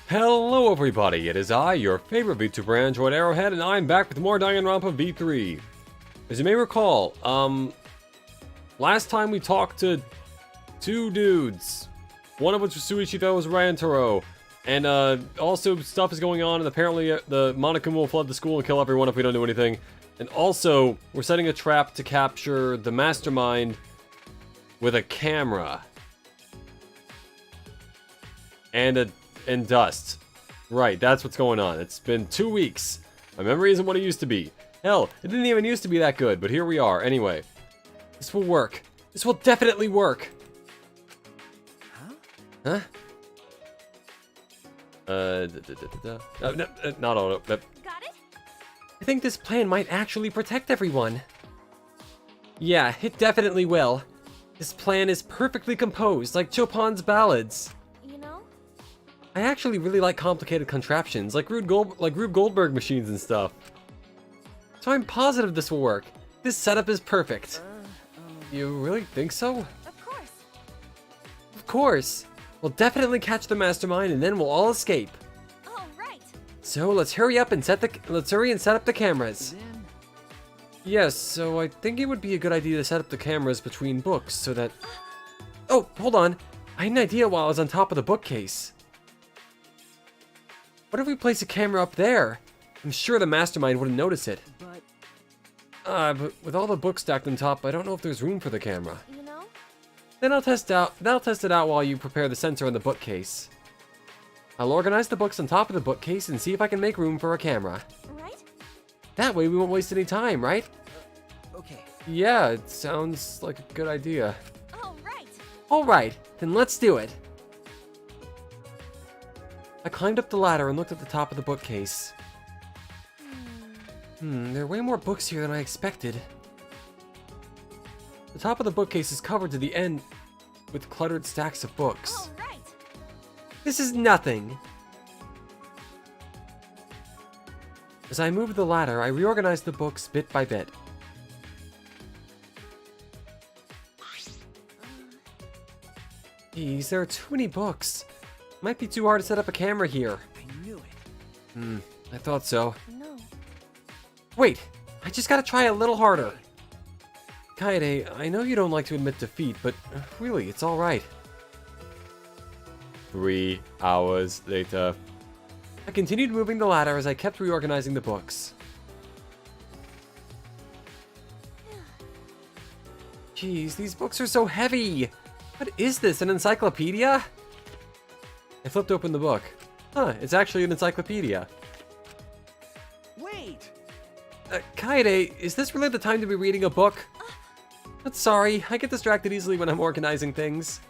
Hello everybody, it is I, your favorite VTuber Android Arrowhead, and I'm back with more Danganronpa V3. As you may recall, last time we talked to two dudes, one of which was Suichi, that was Ryantaro, and also stuff is going on, and apparently the Monokuma will flood the school and kill everyone if we don't do anything. And also, we're setting a trap to capture the mastermind with a camera. And dust. Right, that's what's going on. It's been 2 weeks. My memory isn't what it used to be. Hell, it didn't even used to be that good, but here we are. Anyway, this will work. This will definitely work. Huh? Not auto. Got it? I think this plan might actually protect everyone. Yeah, it definitely will. This plan is perfectly composed, like Chopin's ballads. You know? I actually really like complicated contraptions, like Rube Goldberg machines and stuff. So I'm positive this will work. This setup is perfect. You really think so? Of course. Of course. We'll definitely catch the mastermind and then we'll all escape. Oh, right. So let's hurry and set up the cameras. Yes, so I think it would be a good idea to set up the cameras between books so that... Oh, hold on. I had an idea while I was on top of the bookcase. What if we place a camera up there? I'm sure the mastermind wouldn't notice it. But with all the books stacked on top, I don't know if there's room for the camera. You know? Then I'll test it out while you prepare the sensor on the bookcase. I'll organize the books on top of the bookcase and see if I can make room for a camera. Right? That way we won't waste any time, right? Okay. Yeah, it sounds like a good idea. Oh, right. Alright, then let's do it. I climbed up the ladder and looked at the top of the bookcase. There are way more books here than I expected. The top of the bookcase is covered to the end with cluttered stacks of books. Oh, right. This is nothing. As I moved the ladder, I reorganized the books bit by bit. Geez, there are too many books. Might be too hard to set up a camera here. I knew it. I thought so. No. Wait, I just gotta try a little harder. Kaede, I know you don't like to admit defeat, but really, it's alright. 3 hours later. I continued moving the ladder as I kept reorganizing the books. Jeez, these books are so heavy! What is this, an encyclopedia? I flipped open the book. Huh, it's actually an encyclopedia. Wait! Kaede, is this really the time to be reading a book? But sorry, I get distracted easily when I'm organizing things.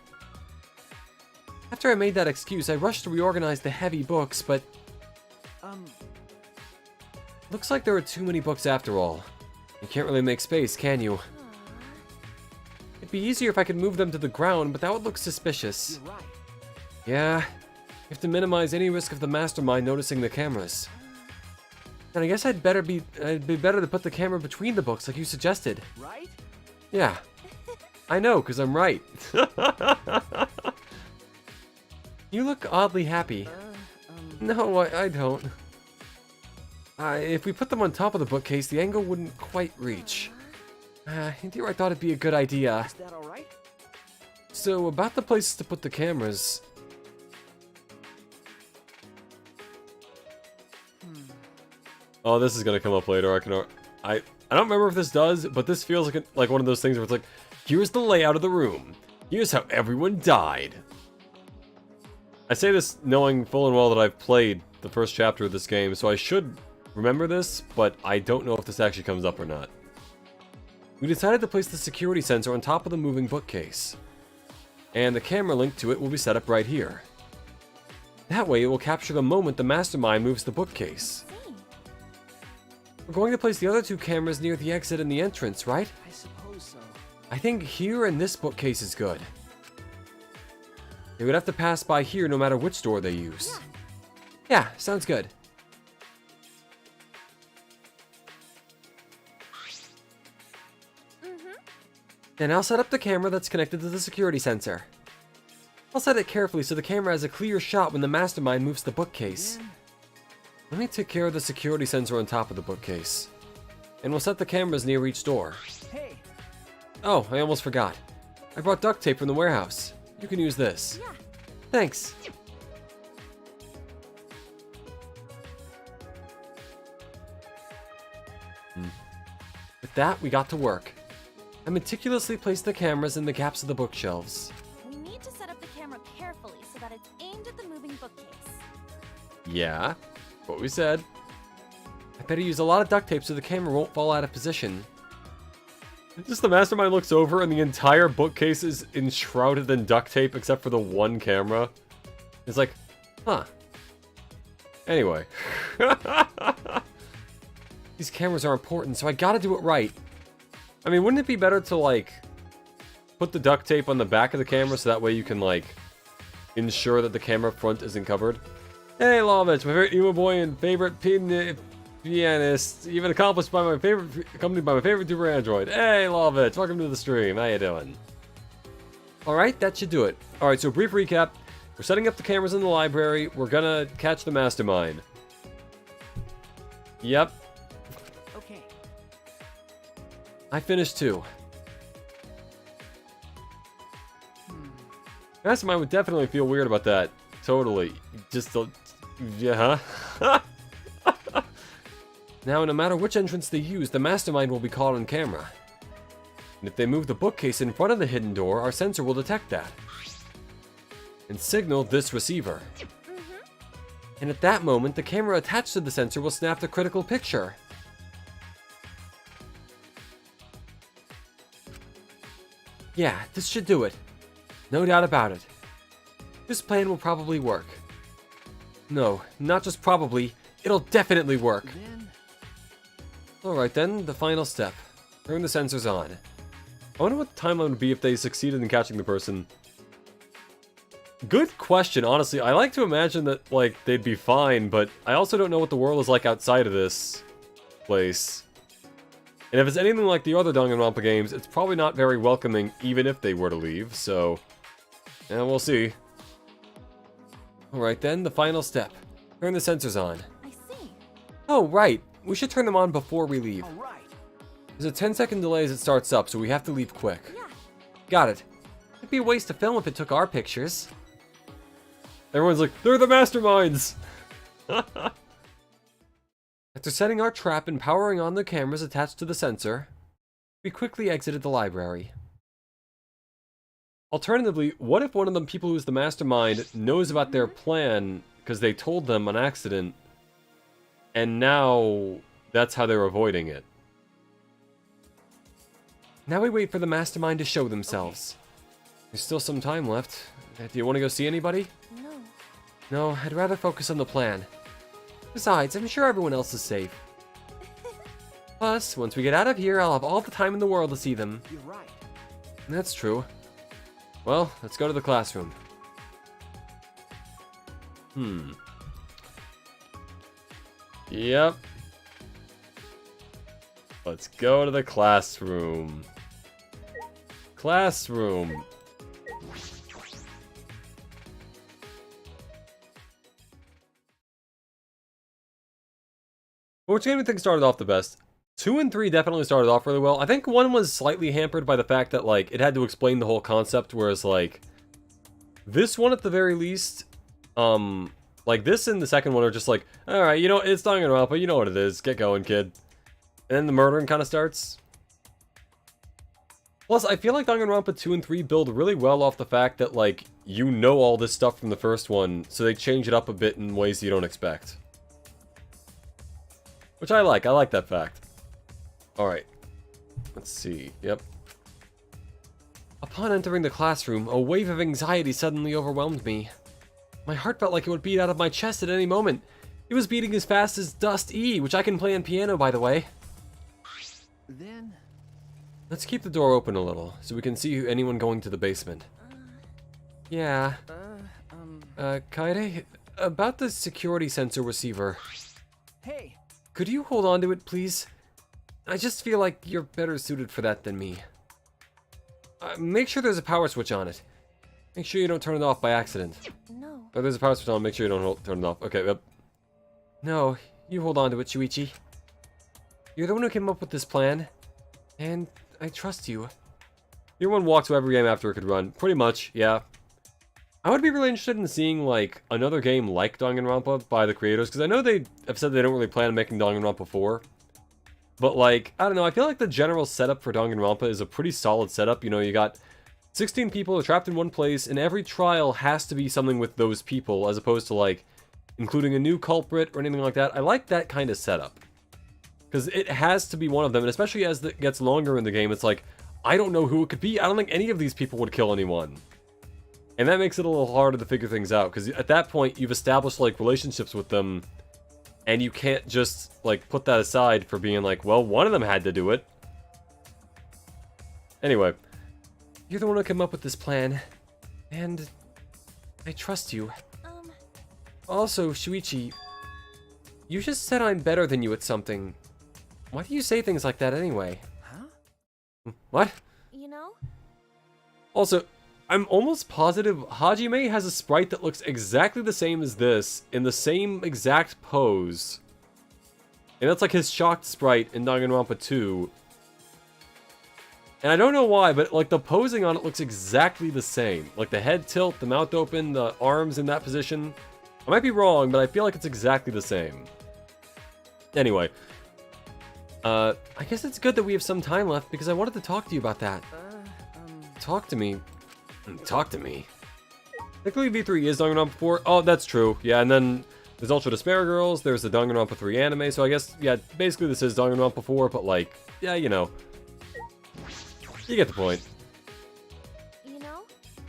After I made that excuse, I rushed to reorganize the heavy books, but... Looks like there are too many books after all. You can't really make space, can you? It'd be easier if I could move them to the ground, but that would look suspicious. You're right. Yeah, you have to minimize any risk of the mastermind noticing the cameras. And I guess it'd be better to put the camera between the books like you suggested. Right? Yeah. I know, because I'm right. You look oddly happy. No, I don't. If we put them on top of the bookcase, the angle wouldn't quite reach. Here I thought it'd be a good idea. Is that alright? So, about the places to put the cameras. Oh, this is gonna come up later. I don't remember if this does, but this feels like one of those things where it's like, here's the layout of the room. Here's how everyone died. I say this knowing full and well that I've played the first chapter of this game, so I should remember this, but I don't know if this actually comes up or not. We decided to place the security sensor on top of the moving bookcase. And the camera linked to it will be set up right here. That way it will capture the moment the mastermind moves the bookcase. We're going to place the other two cameras near the exit and the entrance, right? I suppose so. I think here and this bookcase is good. They would have to pass by here no matter which door they use. Yeah, sounds good. Then I'll set up the camera that's connected to the security sensor. I'll set it carefully so the camera has a clear shot when the mastermind moves the bookcase. Then, Let me take care of the security sensor on top of the bookcase. And we'll set the cameras near each door. hey, Oh, I almost forgot. I brought duct tape from the warehouse. You can use this. Yeah. Thanks. With that, we got to work. I meticulously placed the cameras in the gaps of the bookshelves. We need to set up the camera carefully so that it's aimed at the moving bookcase. Yeah, what we said. I better use a lot of duct tape so the camera won't fall out of position. Just the mastermind looks over and the entire bookcase is enshrouded in duct tape except for the one camera. It's like, huh. Anyway. These cameras are important, so I gotta do it right. I mean, wouldn't it be better to, like, put the duct tape on the back of the camera so that way you can, like, ensure that the camera front isn't covered? Hey, Lovitch, my favorite emo boy and favorite pianist, even accomplished by my favorite, accompanied by my favorite Duper Android. Hey, Lovitch, welcome to the stream. How you doing? Alright, that should do it. Alright, so brief recap. We're setting up the cameras in the library. We're gonna catch the mastermind. Yep. okay. I finished too. Mastermind would definitely feel weird about that. Totally. Just, yeah, huh? Now, no matter which entrance they use, the mastermind will be caught on camera. And if they move the bookcase in front of the hidden door, our sensor will detect that. And signal this receiver. And at that moment, the camera attached to the sensor will snap the critical picture. Yeah, this should do it. No doubt about it. This plan will probably work. No, not just probably, it'll definitely work. Then, Alright then, the final step. Turn the sensors on. I wonder what the timeline would be if they succeeded in catching the person. Good question, honestly. I like to imagine that, like, they'd be fine, but I also don't know what the world is like outside of this place. And if it's anything like the other Danganronpa games, it's probably not very welcoming, even if they were to leave, so... yeah, we'll see. Alright then, the final step. Turn the sensors on. I see. Oh, right. We should turn them on before we leave. all right. There's a 10-second delay as it starts up, so we have to leave quick. Yeah. Got it. It'd be a waste to film if it took our pictures. Everyone's like, they're the masterminds! After setting our trap and powering on the cameras attached to the sensor, we quickly exited the library. Alternatively, what if one of them people who's the mastermind knows about their plan because they told them on accident, and now that's how they're avoiding it? Now we wait for the mastermind to show themselves. There's still some time left. Do you want to go see anybody? No. No, I'd rather focus on the plan. Besides, I'm sure everyone else is safe. Plus, once we get out of here, I'll have all the time in the world to see them. You're right. That's true. Well, let's go to the classroom. Yep. Let's go to the classroom. Classroom. Which game do you think started off the best? 2 and 3 definitely started off really well. I think 1 was slightly hampered by the fact that, like, it had to explain the whole concept, whereas, like, this one at the very least, like, this and the second one are just like, alright, you know, it's Danganronpa, you know what it is, get going, kid. And then the murdering kind of starts. Plus, I feel like Danganronpa 2 and 3 build really well off the fact that, like, you know all this stuff from the first one, so they change it up a bit in ways you don't expect. Which I like that fact. Alright. Let's see, yep. Upon entering the classroom, a wave of anxiety suddenly overwhelmed me. My heart felt like it would beat out of my chest at any moment. It was beating as fast as Dust E, which I can play on piano, by the way. Then, Let's keep the door open a little, so we can see anyone going to the basement. Yeah. Kaede, about the security sensor receiver. hey, Could you hold on to it, please? I just feel like you're better suited for that than me. Make sure there's a power switch on it. Make sure you don't turn it off by accident. No. Oh, there's a power switch on. Make sure you don't turn it off. Okay, yep. No, you hold on to it, Shuichi. You're the one who came up with this plan, and I trust you. You're one walked to every game after it could run. Pretty much, yeah. I would be really interested in seeing, like, another game like Danganronpa by the creators, because I know they have said they don't really plan on making Danganronpa 4. But, like, I don't know, I feel like the general setup for Danganronpa is a pretty solid setup. You know, you got 16 people trapped in one place, and every trial has to be something with those people, as opposed to, like, including a new culprit or anything like that. I like that kind of setup. Because it has to be one of them, and especially as it gets longer in the game, it's like, I don't know who it could be. I don't think any of these people would kill anyone. And that makes it a little harder to figure things out, because at that point, you've established, like, relationships with them, and you can't just, like, put that aside for being like, well, one of them had to do it. Anyway, you're the one who came up with this plan, and I trust you. Also, Shuichi, you just said I'm better than you at something. Why do you say things like that anyway? Huh? What? You know? Also, I'm almost positive Hajime has a sprite that looks exactly the same as this, in the same exact pose. And that's like his shocked sprite in Danganronpa 2. And I don't know why, but like the posing on it looks exactly the same. Like the head tilt, the mouth open, the arms in that position. I might be wrong, but I feel like it's exactly the same. Anyway. I guess it's good that we have some time left, because I wanted to talk to you about that. Talk to me. Talk to me. Technically V3 is Danganronpa 4. Oh, that's true. Yeah, and then there's Ultra Despair Girls, there's the Danganronpa 3 anime, so I guess, yeah, basically this is Danganronpa 4, but like, yeah, you know. You get the point. You know?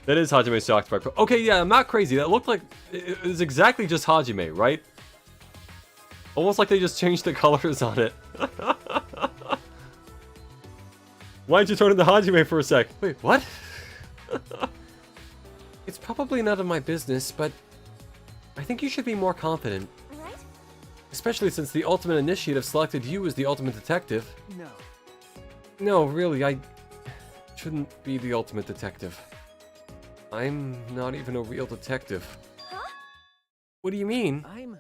That is Hajime's shocked sprite. Okay, yeah, I'm not crazy. That looked like, it was exactly just Hajime, right? Almost like they just changed the colors on it. Why didn't you turn into Hajime for a sec? Wait, what? It's probably none of my business, but I think you should be more confident. Right? Especially since the Ultimate Initiative selected you as the Ultimate Detective. No. No, really, I shouldn't be the Ultimate Detective. I'm not even a real detective. Huh? What do you mean? I'm...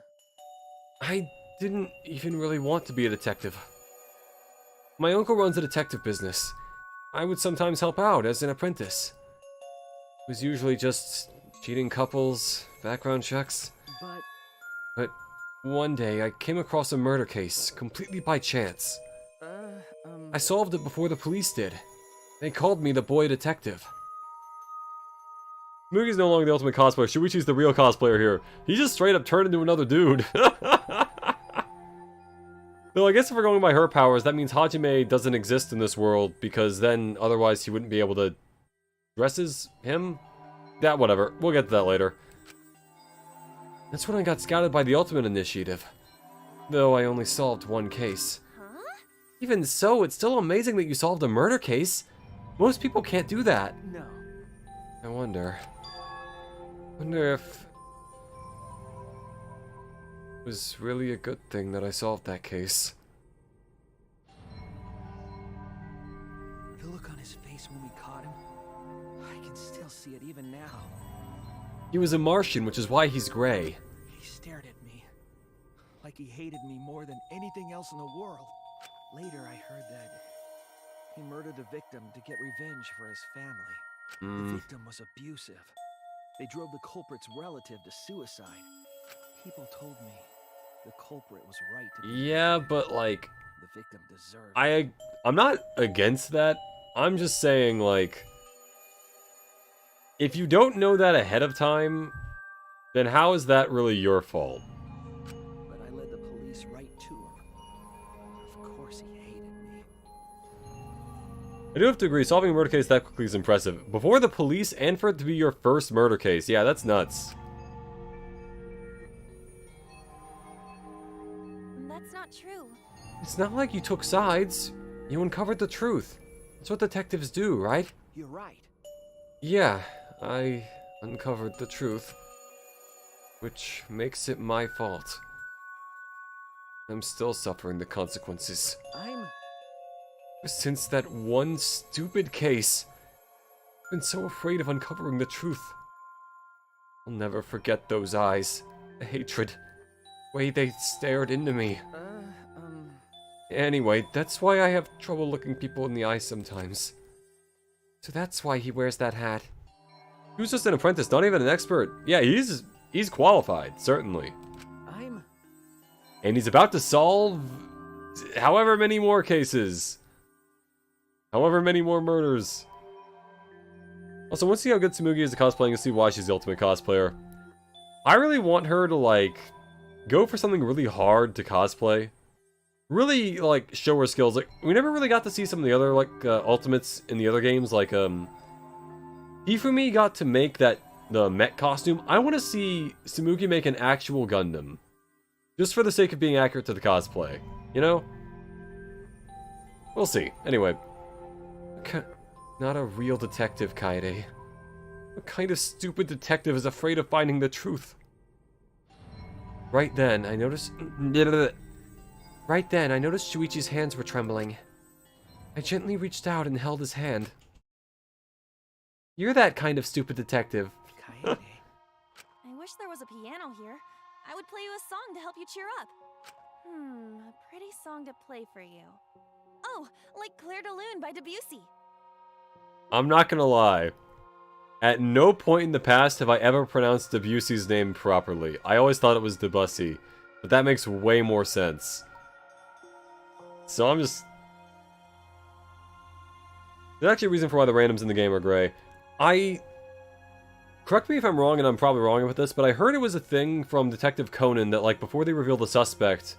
I didn't even really want to be a detective. My uncle runs a detective business. I would sometimes help out as an apprentice. It was usually just cheating couples, background checks. But one day I came across a murder case, completely by chance. I solved it before the police did. They called me the boy detective. Mugi's no longer the ultimate cosplayer. Shuichi's the real cosplayer here. He just straight up turned into another dude. Though I guess if we're going by her powers, that means Hajime doesn't exist in this world, because then otherwise he wouldn't be able to dress as him? Yeah, whatever. We'll get to that later. That's when I got scouted by the Ultimate Initiative. Though I only solved one case. Huh? Even so, it's still amazing that you solved a murder case. Most people can't do that. No. I wonder if it was really a good thing that I solved that case. The look on his face when we caught him, I can still see it even now. He was a Martian, which is why he's gray. He stared at me, like he hated me more than anything else in the world. Later I heard that he murdered a victim to get revenge for his family. The victim was abusive. They drove the culprit's relative to suicide. People told me the culprit was right to be Yeah, but like, the victim deserved. I'm not against that. I'm just saying, like, if you don't know that ahead of time, then how is that really your fault? But I led the police right to him. Of course he hated me. I do have to agree, solving a murder case that quickly is impressive. Before the police, and for it to be your first murder case, yeah, that's nuts. That's not true. It's not like you took sides. You uncovered the truth. That's what detectives do, right? You're right. Yeah, I uncovered the truth. Which makes it my fault. I'm still suffering the consequences. Since that one stupid case, I've been so afraid of uncovering the truth. I'll never forget those eyes. The hatred. The way they stared into me. Anyway, that's why I have trouble looking people in the eye sometimes. So that's why he wears that hat. He was just an apprentice, not even an expert. Yeah, he's qualified, certainly. And he's about to solve however many more cases. However many more murders. Also, once you see how good Tsumugi is at cosplaying, you'll see why she's the ultimate cosplayer. I really want her to, like, go for something really hard to cosplay. Really, like, show her skills. Like, we never really got to see some of the other, like, ultimates in the other games. Like, Hifumi got to make the mech costume. I want to see Tsumugi make an actual Gundam. Just for the sake of being accurate to the cosplay. You know? We'll see. Anyway. Not a real detective, Kaede. What kind of stupid detective is afraid of finding the truth? Right then, I noticed Shuichi's hands were trembling. I gently reached out and held his hand. You're that kind of stupid detective. I wish there was a piano here. I would play you a song to help you cheer up. A pretty song to play for you. Oh, like Clair de Lune by Debussy. I'm not gonna lie. At no point in the past have I ever pronounced Debussy's name properly. I always thought it was Debussy. But that makes way more sense. So I'm just... There's actually a reason for why the randoms in the game are gray. Correct me if I'm wrong, and I'm probably wrong with this, but I heard it was a thing from Detective Conan that, like, before they reveal the suspect,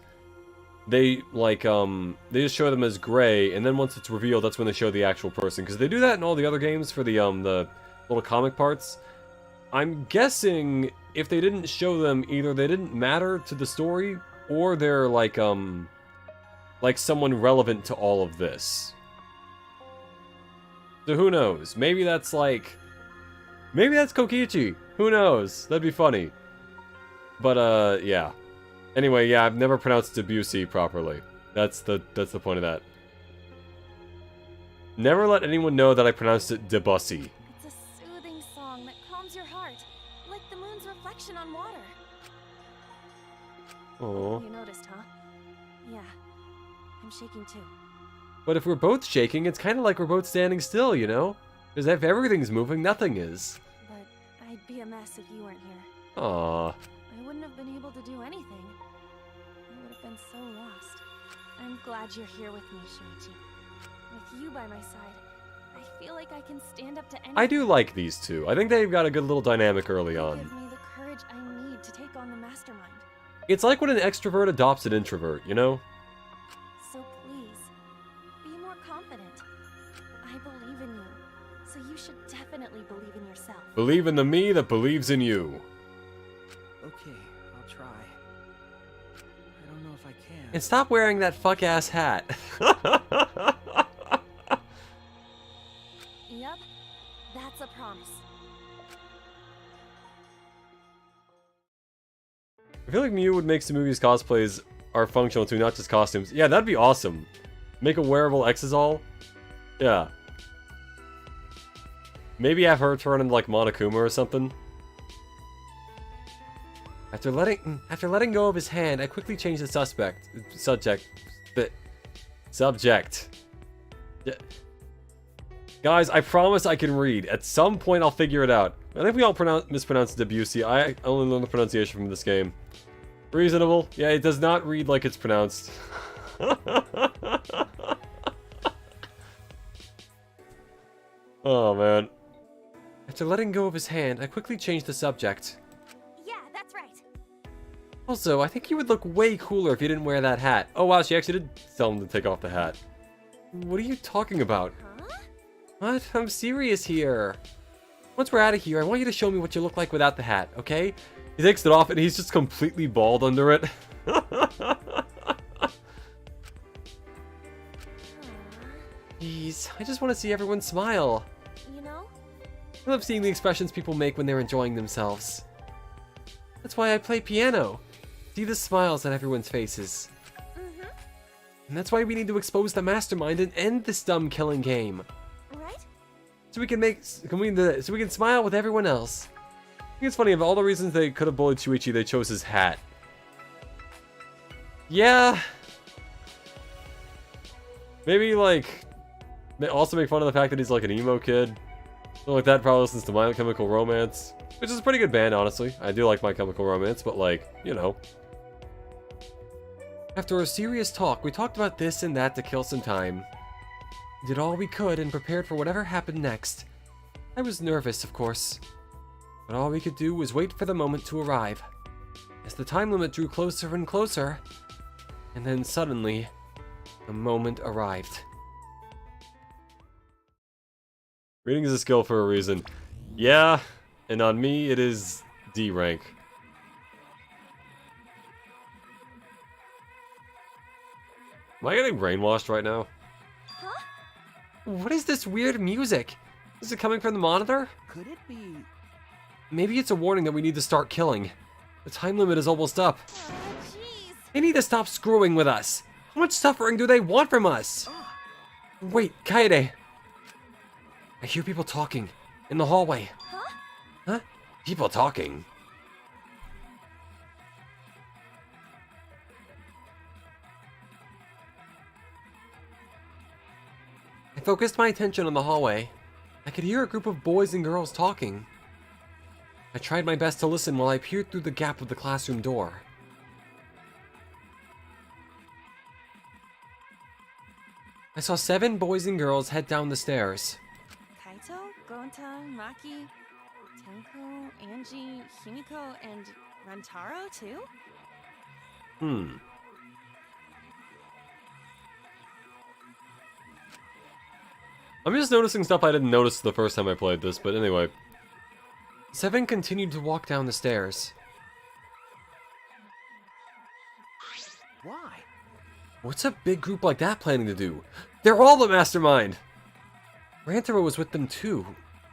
they, like, they just show them as gray, and then once it's revealed, that's when they show the actual person. Because they do that in all the other games for the little comic parts. I'm guessing if they didn't show them, either they didn't matter to the story, or they're, like someone relevant to all of this. So who knows? Maybe that's, like... Maybe that's Kokichi. Who knows? That'd be funny. But, yeah. Anyway, yeah, I've never pronounced Debussy properly. That's the point of that. Never let anyone know that I pronounced it Debussy. It's a soothing song that calms your heart, like the moon's reflection on water. Aww. You noticed, huh? Yeah, I'm shaking too. But if we're both shaking, it's kind of like we're both standing still, you know? Because if everything's moving, nothing is. But I'd be a mess if you weren't here. Aww. I wouldn't have been able to do anything. I would have been so lost. I'm glad you're here with me, Shuichi. With you by my side, I feel like I can stand up to anything. I do like these two. I think they've got a good little dynamic early on. Give me the courage I need to take on the mastermind. It's like when an extrovert adopts an introvert, you know? So please, be more confident. I believe in you, so you should definitely believe in yourself. Believe in the me that believes in you. Okay, I'll try. I don't know if I can. And stop wearing that fuck-ass hat. Yep, that's a promise. I feel like Mew would make Tsumugi's cosplays are functional too, not just costumes. Yeah, that'd be awesome. Make a wearable Exazol. Yeah. Maybe have her turn into like Monokuma or something. After letting go of his hand, I quickly changed the subject. Yeah. Guys, I promise I can read. At some point, I'll figure it out. I think we all mispronounce Debussy. I only learned the pronunciation from this game. Reasonable. Yeah, it does not read like it's pronounced. Oh, man. After letting go of his hand, I quickly changed the subject. Yeah, that's right. Also, I think you would look way cooler if you didn't wear that hat. Oh, wow, she actually did tell him to take off the hat. What are you talking about? Huh? What? I'm serious here. Once we're out of here, I want you to show me what you look like without the hat, okay? He takes it off and he's just completely bald under it. Jeez, I just want to see everyone smile. You know, I love seeing the expressions people make when they're enjoying themselves. That's why I play piano. See the smiles on everyone's faces. And that's why we need to expose the mastermind and end this dumb killing game. right? So we can smile with everyone else. think it's funny, of all the reasons they could have bullied Shuichi, they chose his hat. Yeah. Maybe, like, they also make fun of the fact that he's, like, an emo kid. Something like that. Probably listens to My Chemical Romance, which is a pretty good band, honestly. I do like My Chemical Romance, but, like, you know. After a serious talk, we talked about this and that to kill some time. We did all we could and prepared for whatever happened next. I was nervous, of course. But all we could do was wait for the moment to arrive. As the time limit drew closer and closer, and then suddenly, the moment arrived. Reading is a skill for a reason. Yeah, and on me, it is D rank. Am I getting brainwashed right now? Huh? What is this weird music? Is it coming from the monitor? Could it be? Maybe it's a warning that we need to start killing. The time limit is almost up. Oh, jeez. They need to stop screwing with us. How much suffering do they want from us? Wait, Kaede. I hear people talking in the hallway. Huh? Huh? People talking? I focused my attention on the hallway. I could hear a group of boys and girls talking. I tried my best to listen while I peered through the gap of the classroom door. I saw 7 boys and girls head down the stairs. Kaito, Gonta, Maki, Tenko, Angie, Himiko, and Rantaro too? I'm just noticing stuff I didn't notice the first time I played this, but anyway. 7 continued to walk down the stairs. Why? What's a big group like that planning to do? They're all the mastermind! Rantaro was with them too.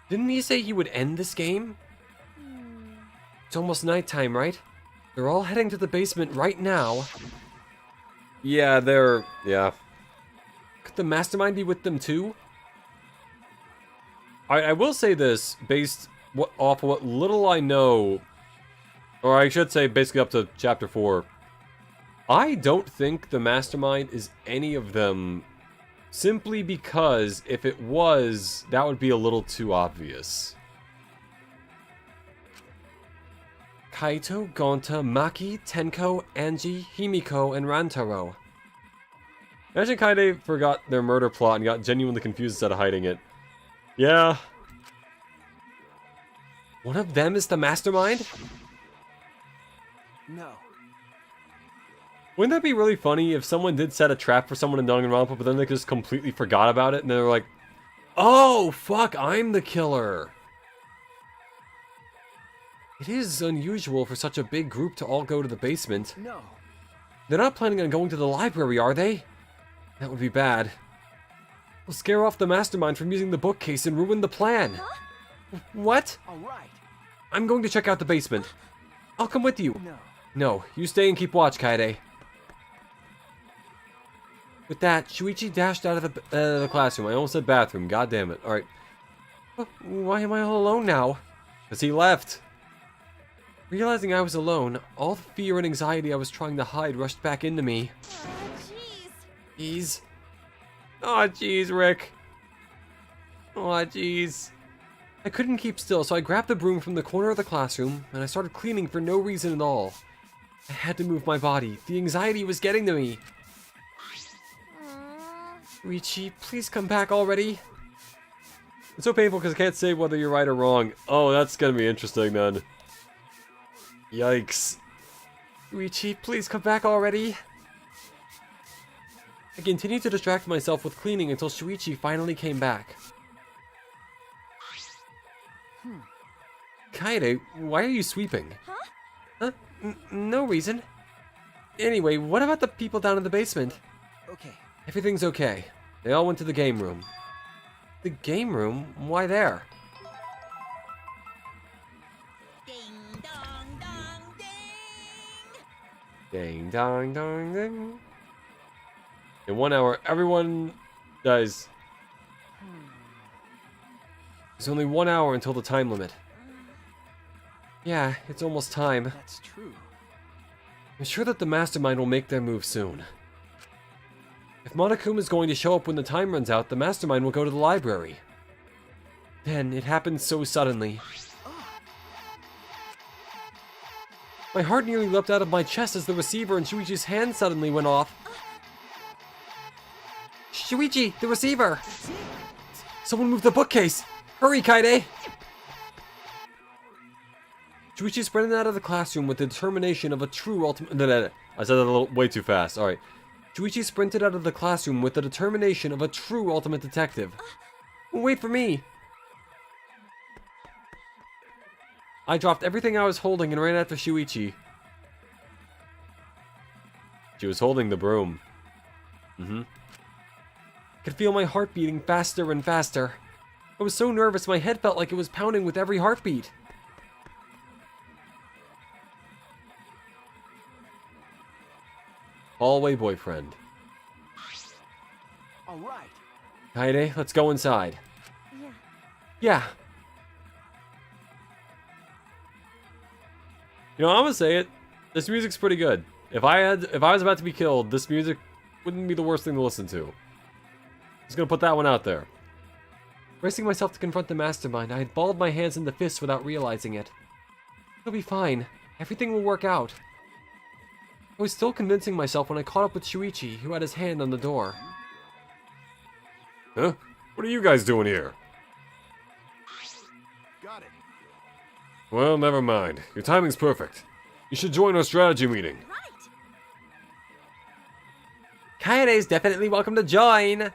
Didn't he say he would end this game? It's almost nighttime, right? They're all heading to the basement right now. Yeah, yeah. Could the mastermind be with them too? I will say this, based off what little I know, or I should say basically up to chapter 4, I don't think the mastermind is any of them, simply because if it was, that would be a little too obvious. Kaito, Gonta, Maki, Tenko, Angie, Himiko, and Rantaro. Imagine Kaide forgot their murder plot and got genuinely confused instead of hiding it. Yeah. One of them is the mastermind? No. Wouldn't that be really funny if someone did set a trap for someone in Danganronpa, but then they just completely forgot about it, and they were like, oh, fuck, I'm the killer. It is unusual for such a big group to all go to the basement. No. They're not planning on going to the library, are they? That would be bad. We'll scare off the mastermind from using the bookcase and ruin the plan. Huh? What? All right. I'm going to check out the basement. I'll come with you. No. No, you stay and keep watch, Kaede. With that, Shuichi dashed out of the classroom. I almost said bathroom. God damn it. All right. Why am I all alone now? Because he left. Realizing I was alone, all the fear and anxiety I was trying to hide rushed back into me. Oh, jeez. Jeez. Aw, jeez, Rick. Aw, jeez. I couldn't keep still, so I grabbed the broom from the corner of the classroom, and I started cleaning for no reason at all. I had to move my body. The anxiety was getting to me. Shuichi, please come back already. It's so painful because I can't say whether you're right or wrong. Oh, that's gonna be interesting then. Yikes. Shuichi, please come back already. I continued to distract myself with cleaning until Shuichi finally came back. Kaede, why are you sweeping? Huh? No reason. Anyway, what about the people down in the basement? Okay. Everything's okay. They all went to the game room. The game room? Why there? Ding dong dong ding. Ding dong dong ding. In 1 hour, everyone dies. There's only 1 hour until the time limit. Yeah, it's almost time. That's true. I'm sure that the Mastermind will make their move soon. If Monokuma is going to show up when the time runs out, the Mastermind will go to the library. Then, it happened so suddenly. My heart nearly leapt out of my chest as the receiver in Shuichi's hand suddenly went off. Shuichi, the receiver! Someone moved the bookcase! Hurry, Kaede! Shuichi sprinted out of the classroom with the determination of a true ultimate... I said that a little way too fast. Alright. Shuichi sprinted out of the classroom with the determination of a true ultimate detective. Wait for me! I dropped everything I was holding and ran after Shuichi. She was holding the broom. I could feel my heart beating faster and faster. I was so nervous my head felt like it was pounding with every heartbeat. Hallway boyfriend. All right. Kaede, let's go inside. Yeah. Yeah. You know, I'm gonna say it. This music's pretty good. If I was about to be killed, this music wouldn't be the worst thing to listen to. Just gonna put that one out there. Bracing myself to confront the Mastermind, I had balled my hands into fists without realizing it. It'll be fine. Everything will work out. I was still convincing myself when I caught up with Shuichi, who had his hand on the door. Huh? What are you guys doing here? Got it. Well, never mind. Your timing's perfect. You should join our strategy meeting. Right. Kaede's definitely welcome to join! Huh?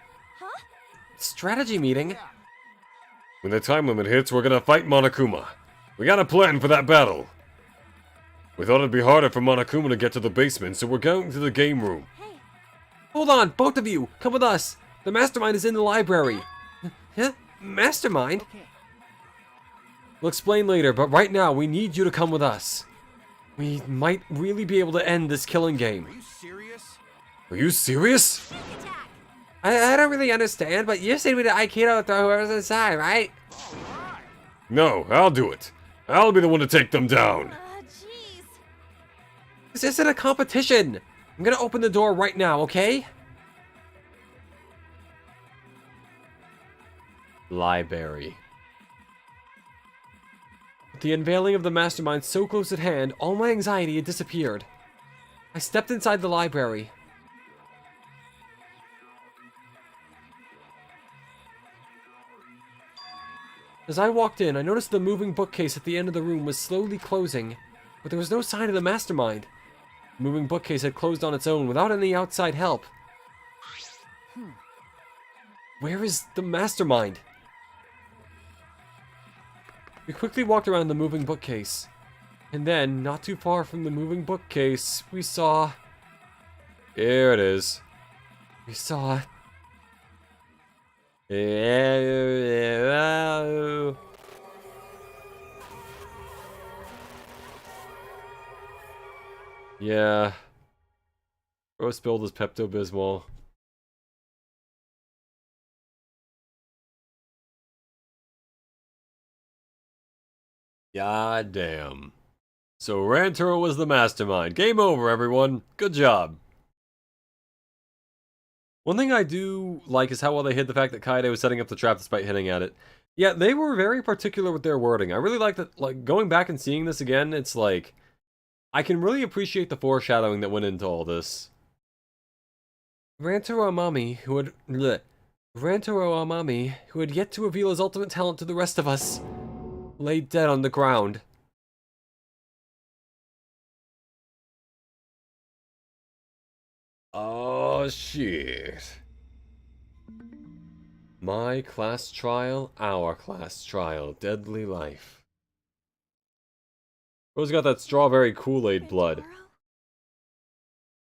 Strategy meeting? Yeah. When the time limit hits, we're gonna fight Monokuma. We got a plan for that battle. We thought it'd be harder for Monokuma to get to the basement, so we're going to the game room. Hey. Hold on, both of you! Come with us! The Mastermind is in the library! Huh? Mastermind? Okay. We'll explain later, but right now, we need you to come with us. We might really be able to end this killing game. Are you serious? Are you serious? Sneak attack. I don't really understand, but you said we to Aikido throw whoever's inside, right? All right. No, I'll do it. I'll be the one to take them down. Jeez. This isn't a competition! I'm gonna open the door right now, okay? Library. With the unveiling of the Mastermind so close at hand, all my anxiety had disappeared. I stepped inside the library. As I walked in, I noticed the moving bookcase at the end of the room was slowly closing, but there was no sign of the Mastermind. The moving bookcase had closed on its own without any outside help. Where is the Mastermind? We quickly walked around the moving bookcase. And then, not too far from the moving bookcase, we saw... Here it is. We saw... Yeah. Bro spilled his Pepto-Bismol. God damn. So Rantaro was the mastermind. Game over, everyone. Good job. One thing I do like is how well they hid the fact that Kaede was setting up the trap despite hitting at it. Yeah, they were very particular with their wording. I really like that, like, going back and seeing this again, it's like, I can really appreciate the foreshadowing that went into all this. Rantaro Amami, who had yet to reveal his ultimate talent to the rest of us, lay dead on the ground. Oh, shit. My class trial, our class trial, deadly life. Bro's got that strawberry Kool-Aid blood. Rantaro?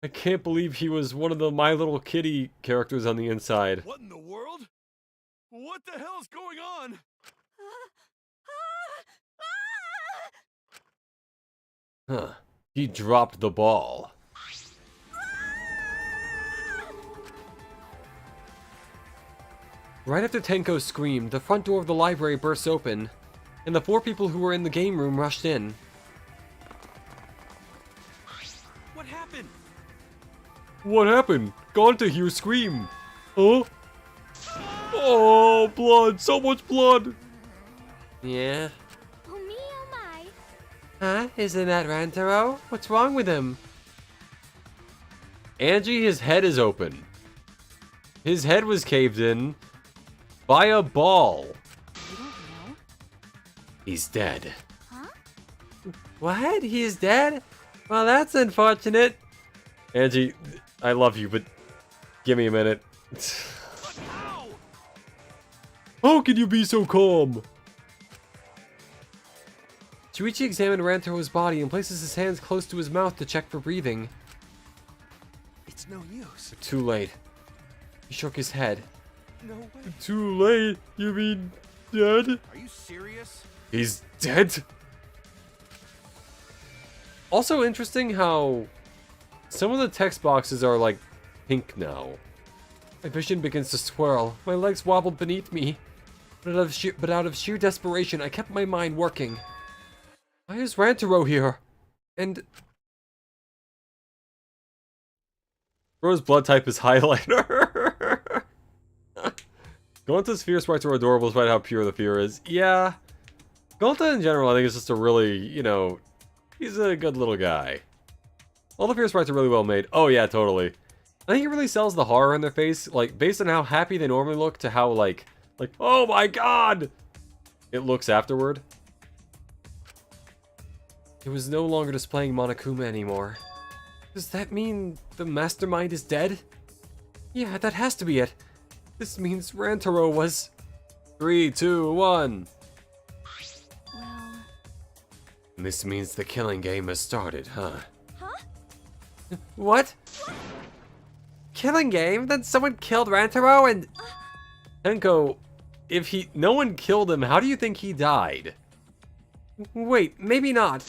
I can't believe he was one of the My Little Kitty characters on the inside. What in the world? What the hell is going on? Huh. He dropped the ball. Right after Tenko screamed, the front door of the library burst open, and the 4 people who were in the game room rushed in. What happened? What happened? Gone to hear scream. Huh? Oh, blood. So much blood. Yeah? Oh me, oh my. Huh? Isn't that Rantaro? What's wrong with him? Angie, his head is open. His head was caved in by a ball. You don't know? He's dead. Huh? What? He's dead? Well, that's unfortunate. Angie, I love you, but give me a minute. But how? How can you be so calm? Shuichi examined Rantaro's body and places his hands close to his mouth to check for breathing. It's no use. Too late. He shook his head. No way. Too late? You mean dead? Are you serious? He's dead? Also interesting how some of the text boxes are like pink now. My vision begins to swirl. My legs wobbled beneath me. But out of sheer desperation, I kept my mind working. Why is Rantaro here? And Bro's blood type is highlighter. Gonta's fear sprites are adorable despite how pure the fear is. Yeah. Gonta in general, I think, is just a really, you know, he's a good little guy. All the fear sprites are really well made. Oh yeah, totally. I think he really sells the horror in their face, like, based on how happy they normally look to how, like, oh my god! It looks afterward. it was no longer displaying Monokuma anymore. Does that mean the mastermind is dead? Yeah, that has to be it. This means Rantaro was... 3, 2, 1. Well, This means the killing game has started, huh? huh? What? Killing game? Then someone killed Rantaro and... Tenko, if no one killed him, how do you think he died? Wait, maybe not.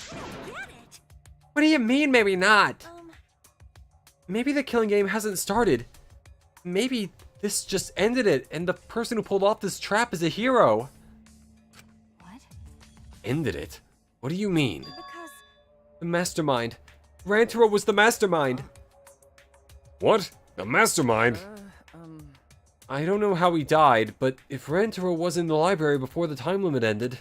Get it? What do you mean, maybe not? Maybe the killing game hasn't started. Maybe this just ended it, and the person who pulled off this trap is a hero. What? Ended it? What do you mean? Because The mastermind. Rantaro was the mastermind. What? The mastermind? I don't know how he died, but if Rantaro was in the library before the time limit ended,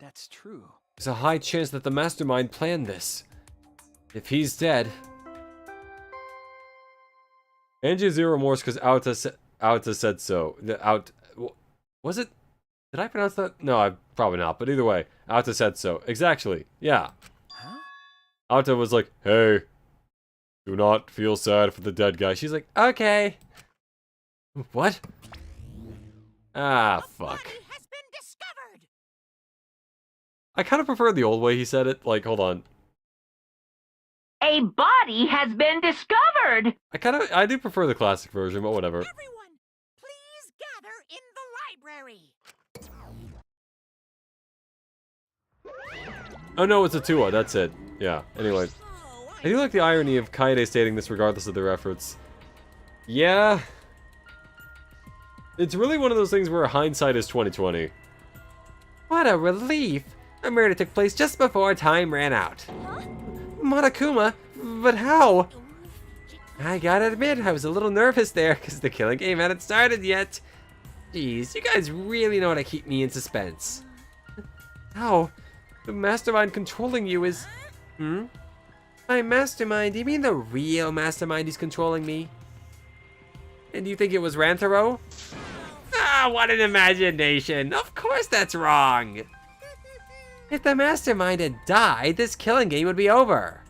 That's true. there's a high chance that the mastermind planned this. If he's dead, Angie has zero remorse because Aota said so. Was it? Did I pronounce that? No, I probably not. But either way, Aota said so. Exactly. Yeah. Huh? Aota was like, "Hey, do not feel sad for the dead guy." She's like, okay. What? "Ah, fuck." body has been discovered. I kind of prefer the old way he said it. Like, hold on. A body has been discovered. I do prefer the classic version, but whatever. Everyone, please gather in the library. Oh no, it's a Tua. That's it. Yeah. Anyway, Oh, I do like the irony of Kaede stating this regardless of their efforts. Yeah. It's really one of those things where hindsight is 20/20. What a relief! The murder took place just before time ran out. Monokuma? But how? I gotta admit, I was a little nervous there, because the killing game hadn't started yet. Jeez, you guys really know how to keep me in suspense. How? The mastermind controlling you is... By mastermind, do you mean the real mastermind is controlling me? And do you think it was Rantaro? Ah, what an imagination! Of course that's wrong! If the mastermind had died, this killing game would be over.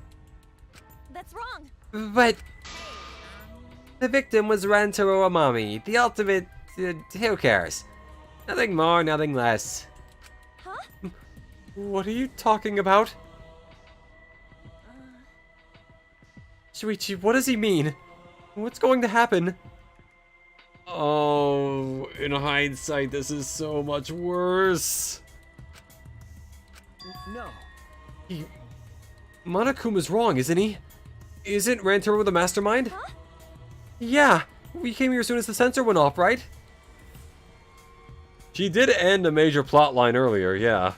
That's wrong. But... the victim was Rantaro Amami, the ultimate... who cares? Nothing more, nothing less. Huh? What are you talking about? Shuichi, what does he mean? What's going to happen? Oh, in hindsight, this is so much worse. No. Monokuma's wrong, isn't he? Isn't Rantaro the mastermind? Huh? Yeah, we came here as soon as the sensor went off, right? She did end a major plot line earlier, yeah.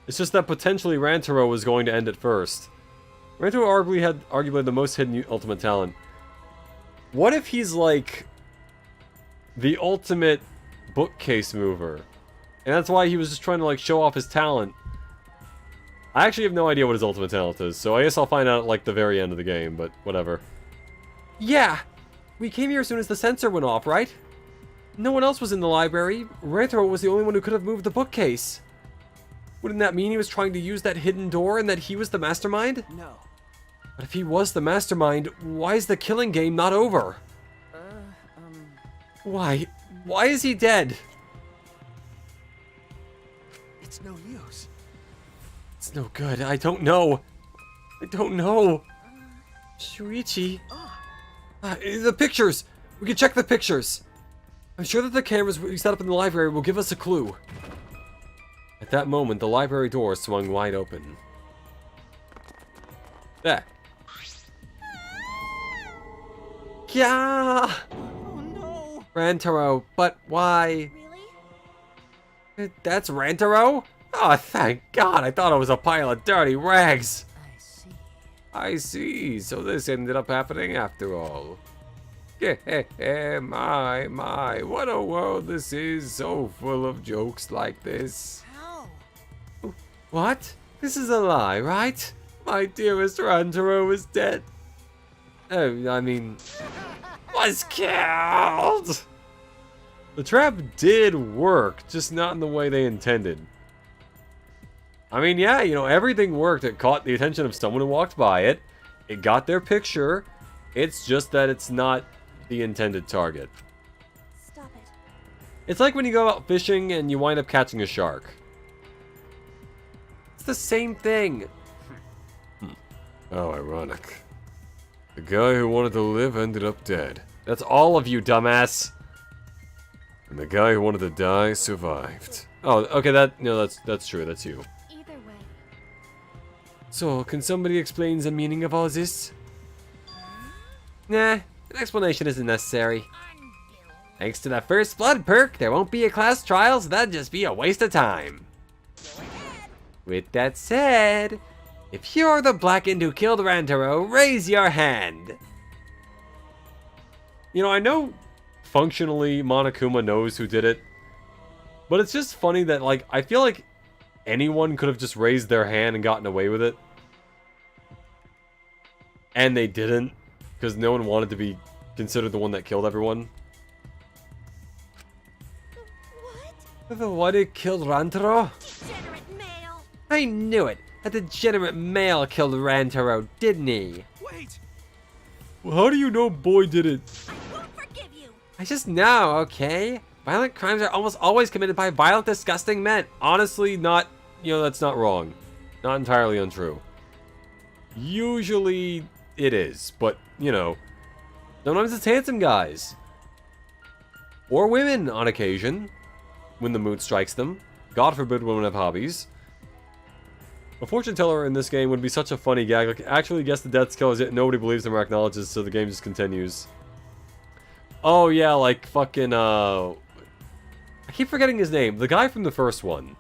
It's just that potentially Rantaro was going to end it first. Rantaro arguably had the most hidden ultimate talent. What if he's like the ultimate bookcase mover? And that's why he was just trying to like show off his talent. I actually have no idea what his ultimate talent is, so I guess I'll find out at like the very end of the game, but whatever. Yeah! We came here as soon as the sensor went off, right? No one else was in the library. Rantaro was the only one who could have moved the bookcase. Wouldn't that mean he was trying to use that hidden door and that he was the mastermind? No. But if he was the mastermind, why is the killing game not over? Why? Why is he dead? It's no use. It's no good. I don't know. I don't know. Shuichi. The pictures! We can check the pictures. I'm sure that the cameras we set up in the library will give us a clue. At that moment, the library door swung wide open. There. Yeah! Oh no! Rantaro, but why? Really? That's Rantaro? Oh, thank God! I thought it was a pile of dirty rags. I see. I see. So this ended up happening after all. My, what a world this is, so full of jokes like this. How? What? This is a lie, right? My dearest Rantaro is dead. Oh, I mean, was killed! The trap did work, just not in the way they intended. I mean, yeah, you know, everything worked. It caught the attention of someone who walked by it. It got their picture. It's just that it's not the intended target. Stop it. It's like when you go out fishing and you wind up catching a shark. It's the same thing. How ironic. The guy who wanted to live ended up dead. That's all of you, dumbass. And the guy who wanted to die survived. Oh, okay, that's true, that's you. Either way. So, can somebody explain the meaning of all this? Nah, an explanation isn't necessary. Thanks to that first blood perk, there won't be a class trial, so that'd just be a waste of time. With that said, if you're the Blackened who killed Rantaro, raise your hand. You know, I know functionally Monokuma knows who did it, but it's just funny that, like, I feel like anyone could have just raised their hand and gotten away with it. And they didn't, because no one wanted to be considered the one that killed everyone. What? The one who killed Rantaro? Degenerate male! I knew it! A degenerate male killed Rantaro, didn't he? Wait! Well, how do you know Boy did it? I won't forgive you! I just know, okay? Violent crimes are almost always committed by violent, disgusting men. Honestly, not, you know, that's not wrong. Not entirely untrue. Usually it is, but, you know, sometimes it's handsome guys. Or women on occasion, when the mood strikes them. God forbid women have hobbies. A fortune teller in this game would be such a funny gag. Like, actually guess the death kills, yet nobody believes them or acknowledges, so the game just continues. Oh yeah, like fucking, I keep forgetting his name. The guy from the first one.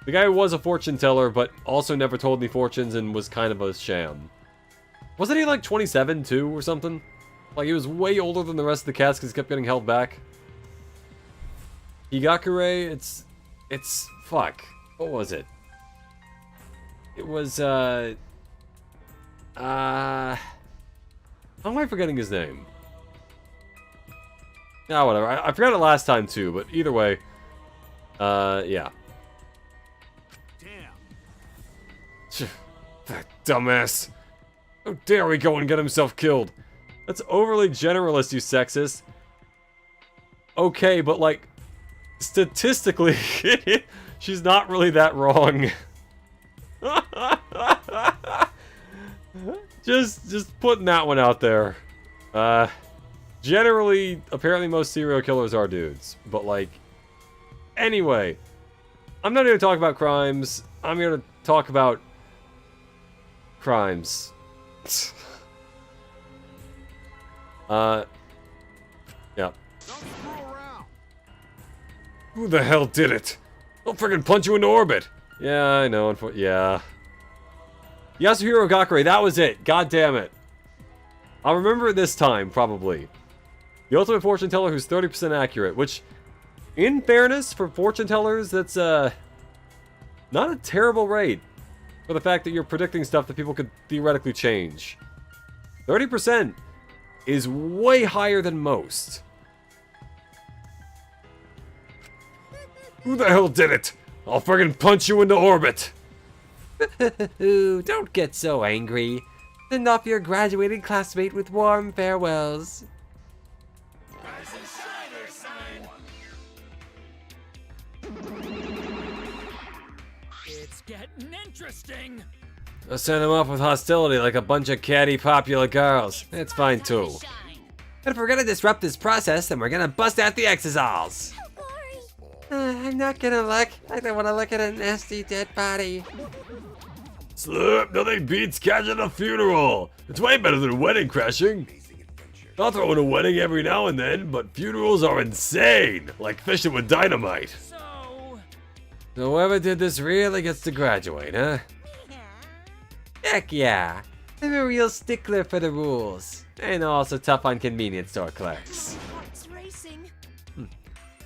The guy who was a fortune teller, but also never told any fortunes and was kind of a sham. Wasn't he like 27 too, or something? Like, he was way older than the rest of the cast because he kept getting held back. Higakure, it's, fuck. What was it? It was, how am I forgetting his name? Ah, whatever. I forgot it last time too, but either way, yeah. Damn. That dumbass. How dare he go and get himself killed? That's overly generalist, you sexist. Okay, but like, statistically, she's not really that wrong. just putting that one out there. Generally, apparently most serial killers are dudes, but like, anyway, I'm not here to talk about crimes. I'm here to talk about crimes. Yeah. Don't screw around. Who the hell did it? I'll friggin' punch you into orbit. Yeah, I know. Yeah. Yasuhiro Gakure, that was it. God damn it. I'll remember it this time, probably. The ultimate fortune teller who's 30% accurate, which, in fairness, for fortune tellers, that's, not a terrible rate. For the fact that you're predicting stuff that people could theoretically change. 30% is way higher than most. Who the hell did it? I'll friggin' punch you into orbit! Don't get so angry. Send off your graduating classmate with warm farewells. It's getting interesting. I'll send him off with hostility like a bunch of catty popular girls. That's fine too. But if we're gonna disrupt this process, then we're gonna bust out the exosols. I'm not gonna look. I don't wanna look at a nasty dead body. Slurp, nothing beats catching a funeral. It's way better than wedding crashing. I'll throw in a wedding every now and then, but funerals are insane. Like fishing with dynamite. So Whoever did this really gets to graduate, huh? Heck yeah. I'm a real stickler for the rules. And also tough on convenience store clerks. Heart's racing.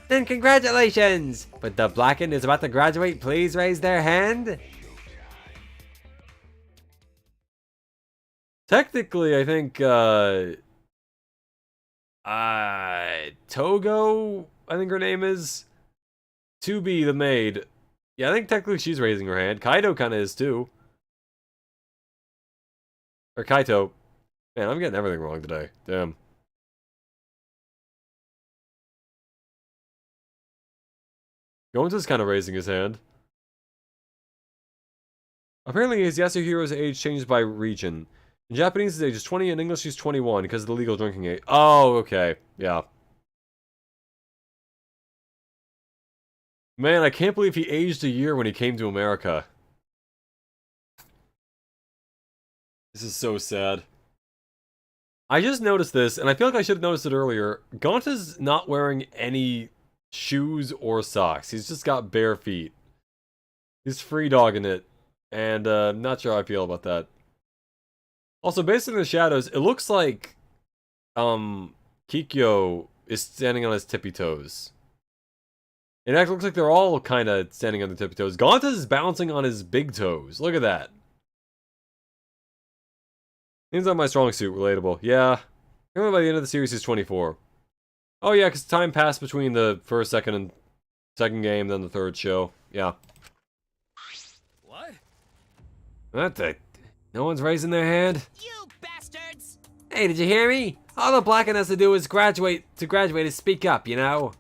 Then congratulations! But the Blackened is about to graduate, please raise their hand. Technically, I think, Togo, I think her name is. 2B, the maid. Yeah, I think technically she's raising her hand. Kaito kinda is too. Or Kaito. Man, I'm getting everything wrong today. Damn. Gonza's kind of raising his hand. Apparently, his Yasuhiro's age changes by region. In Japanese, his age is 20, in English, he's 21 because of the legal drinking age. Oh, okay. Yeah. Man, I can't believe he aged a year when he came to America. This is so sad. I just noticed this, and I feel like I should have noticed it earlier. Gonta's not wearing any shoes or socks. He's just got bare feet. He's free dogging it, and not sure how I feel about that. Also, based on the shadows, it looks like Kikyo is standing on his tippy toes. It actually looks like they're all kind of standing on the tippy toes. Gonta's bouncing on his big toes. Look at that. Seems like my strong suit, relatable. Yeah. Apparently by the end of the series, he's 24. Oh yeah, because time passed between the first, second game, then the third show. Yeah. what? No one's raising their hand? You bastards! Hey, did you hear me? All the Blacken has to do is graduate is speak up, you know?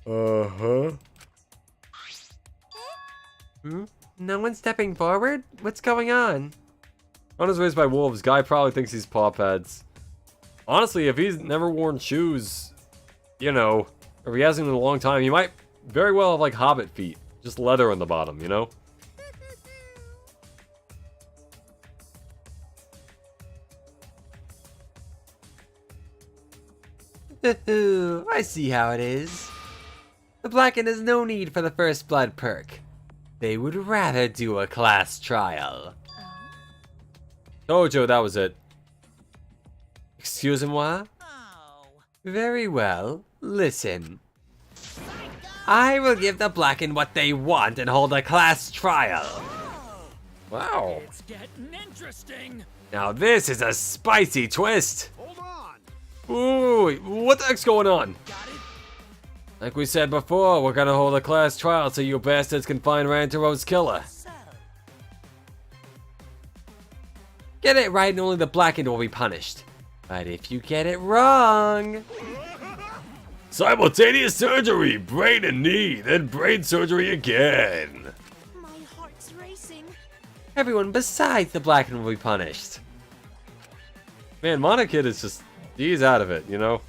Uh-huh. No one's stepping forward? What's going on? On his raised by wolves, guy probably thinks he's paw pads. Honestly, if he's never worn shoes, you know, or if he hasn't in a long time, he might very well have like hobbit feet. Just leather on the bottom, you know? I see how it is. The Blacken has no need for the first blood perk. They would rather do a class trial. Tojo, that was it. Excusez-moi? Oh. Very well. Listen. I will give the Blacken what they want and hold a class trial. Wow. It's getting interesting. Now this is a spicy twist. Hold on. Ooh, what the heck's going on? Got it? Like we said before, we're gonna hold a class trial so you bastards can find Rantaro's killer. Get it right and only the Blackened will be punished. But if you get it wrong... Simultaneous surgery, brain and knee, then brain surgery again. My heart's racing. Everyone besides the Blackened will be punished. Man, Monokid is just, he's out of it, you know?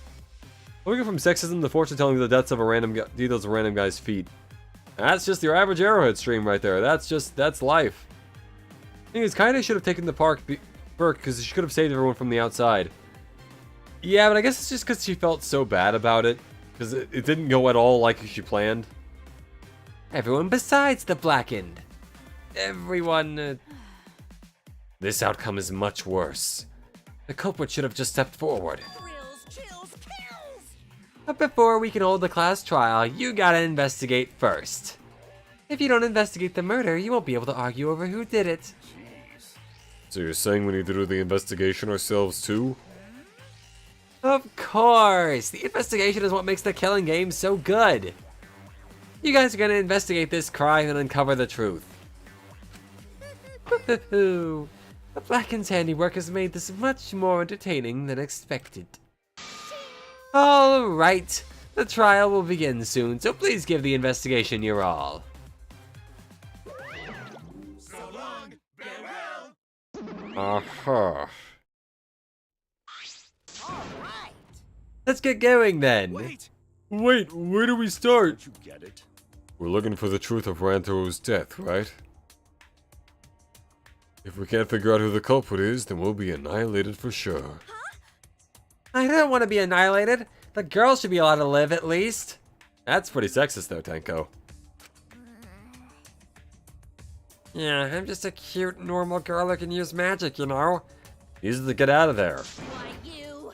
We go from sexism to fortune telling the deaths of a random details of a random guy's feet. That's just your average Arrowhead stream right there. That's life. Thing is, Kaede should have taken the perk because she could have saved everyone from the outside. Yeah, but I guess it's just because she felt so bad about it. Because it didn't go at all like she planned. Everyone besides the blackened. Everyone... This outcome is much worse. The culprit should have just stepped forward. Thrills, chills, kills! But before we can hold the class trial, you gotta investigate first. If you don't investigate the murder, you won't be able to argue over who did it. So you're saying we need to do the investigation ourselves too? Of course! The investigation is what makes the killing game so good. You guys are gonna investigate this crime and uncover the truth. Woohoo! The Blacken's handiwork has made this much more entertaining than expected. Alright, the trial will begin soon, so please give the investigation your all. Aha. Let's get going then. Wait! Wait, where do we start? Don't you get it? We're looking for the truth of Rantaro's death, right? If we can't figure out who the culprit is, then we'll be annihilated for sure. I don't want to be annihilated. The girl should be allowed to live at least. That's pretty sexist though, Tenko. Yeah, I'm just a cute, normal girl that can use magic, you know? Easy to get out of there. Why, you?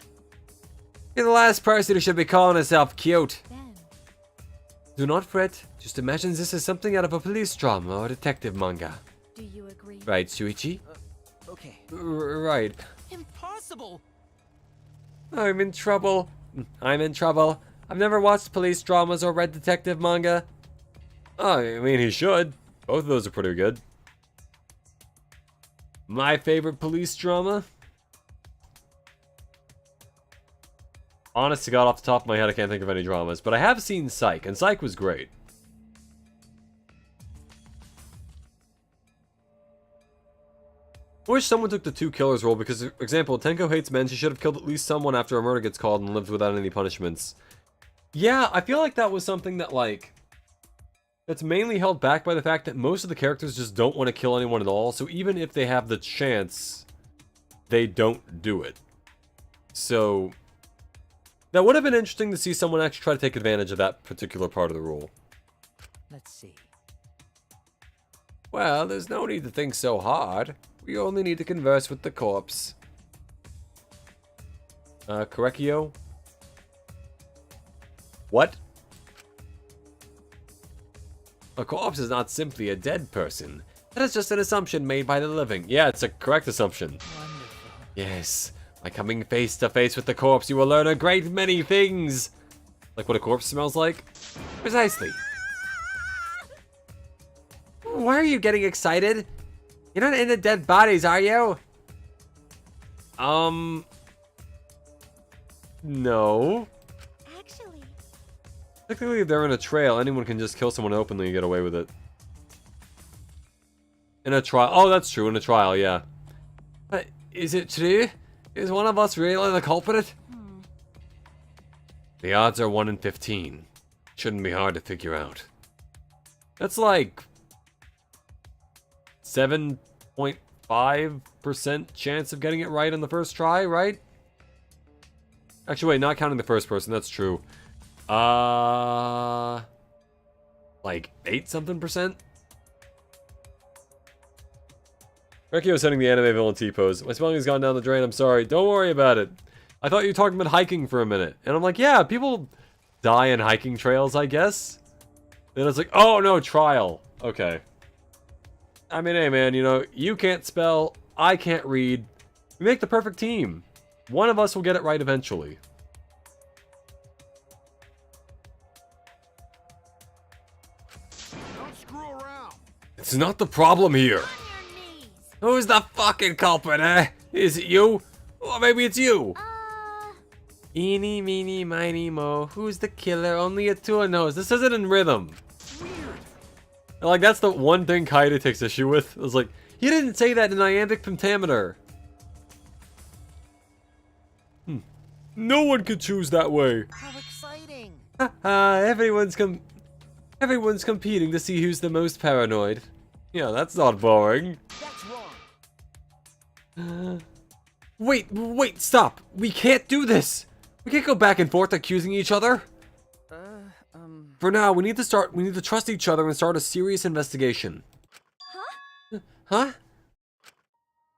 You're the last person who should be calling herself cute. Ben, Do not fret. Just imagine this is something out of a police drama or detective manga. do you agree? Right, Shuichi? Okay. Right. Impossible! I'm in trouble. I'm in trouble. I've never watched police dramas or read detective manga. Oh, I mean, he should. Both of those are pretty good. My favorite police drama? Honest to God, off the top of my head, I can't think of any dramas. But I have seen Psych, and Psych was great. I wish someone took the two killers role because, for example, Tenko hates men. She should have killed at least someone after a murder gets called and lived without any punishments. Yeah, I feel like that was something that, like, that's mainly held back by the fact that most of the characters just don't want to kill anyone at all. So even if they have the chance, they don't do it. So that would have been interesting to see someone actually try to take advantage of that particular part of the rule. Let's see. Well, there's no need to think so hard. We only need to converse with the corpse. Correcchio? What? A corpse is not simply a dead person. That is just an assumption made by the living. Yeah, it's a correct assumption. Wonderful. Yes, by coming face to face with the corpse, you will learn a great many things. Like what a corpse smells like? Precisely. Why are you getting excited? You're not into dead bodies, are you? No. Actually, Technically, if they're in a trail, anyone can just kill someone openly and get away with it. In a trial. Oh, that's true, in a trial, yeah. But is it true? Is one of us really the culprit? The odds are 1 in 15. Shouldn't be hard to figure out. That's like 7.5% chance of getting it right on the first try, right? Actually, wait, not counting the first person, that's true. Like 8-something%? Rekio sending the anime villain T-pose. My spelling's gone down the drain, I'm sorry. Don't worry about it. I thought you were talking about hiking for a minute. And I'm like, yeah, people die in hiking trails, I guess. Then it's like, oh no, trial. Okay. I mean, hey man, you know, you can't spell, I can't read. We make the perfect team. One of us will get it right eventually. Don't screw around. It's not the problem here. on your knees. Who's the fucking culprit, eh? Is it you? Or maybe it's you. Eeny, meeny, miny, mo. Who's the killer? Only a two knows. This isn't in rhythm. And, like, that's the one thing Kaede takes issue with. It was like, he didn't say that in iambic pentameter. No one could choose that way. How exciting! Everyone's competing to see who's the most paranoid. Yeah, that's not boring. That's wrong. Wait, stop! We can't do this! We can't go back and forth accusing each other! For now, we need to trust each other and start a serious investigation. Huh? Huh?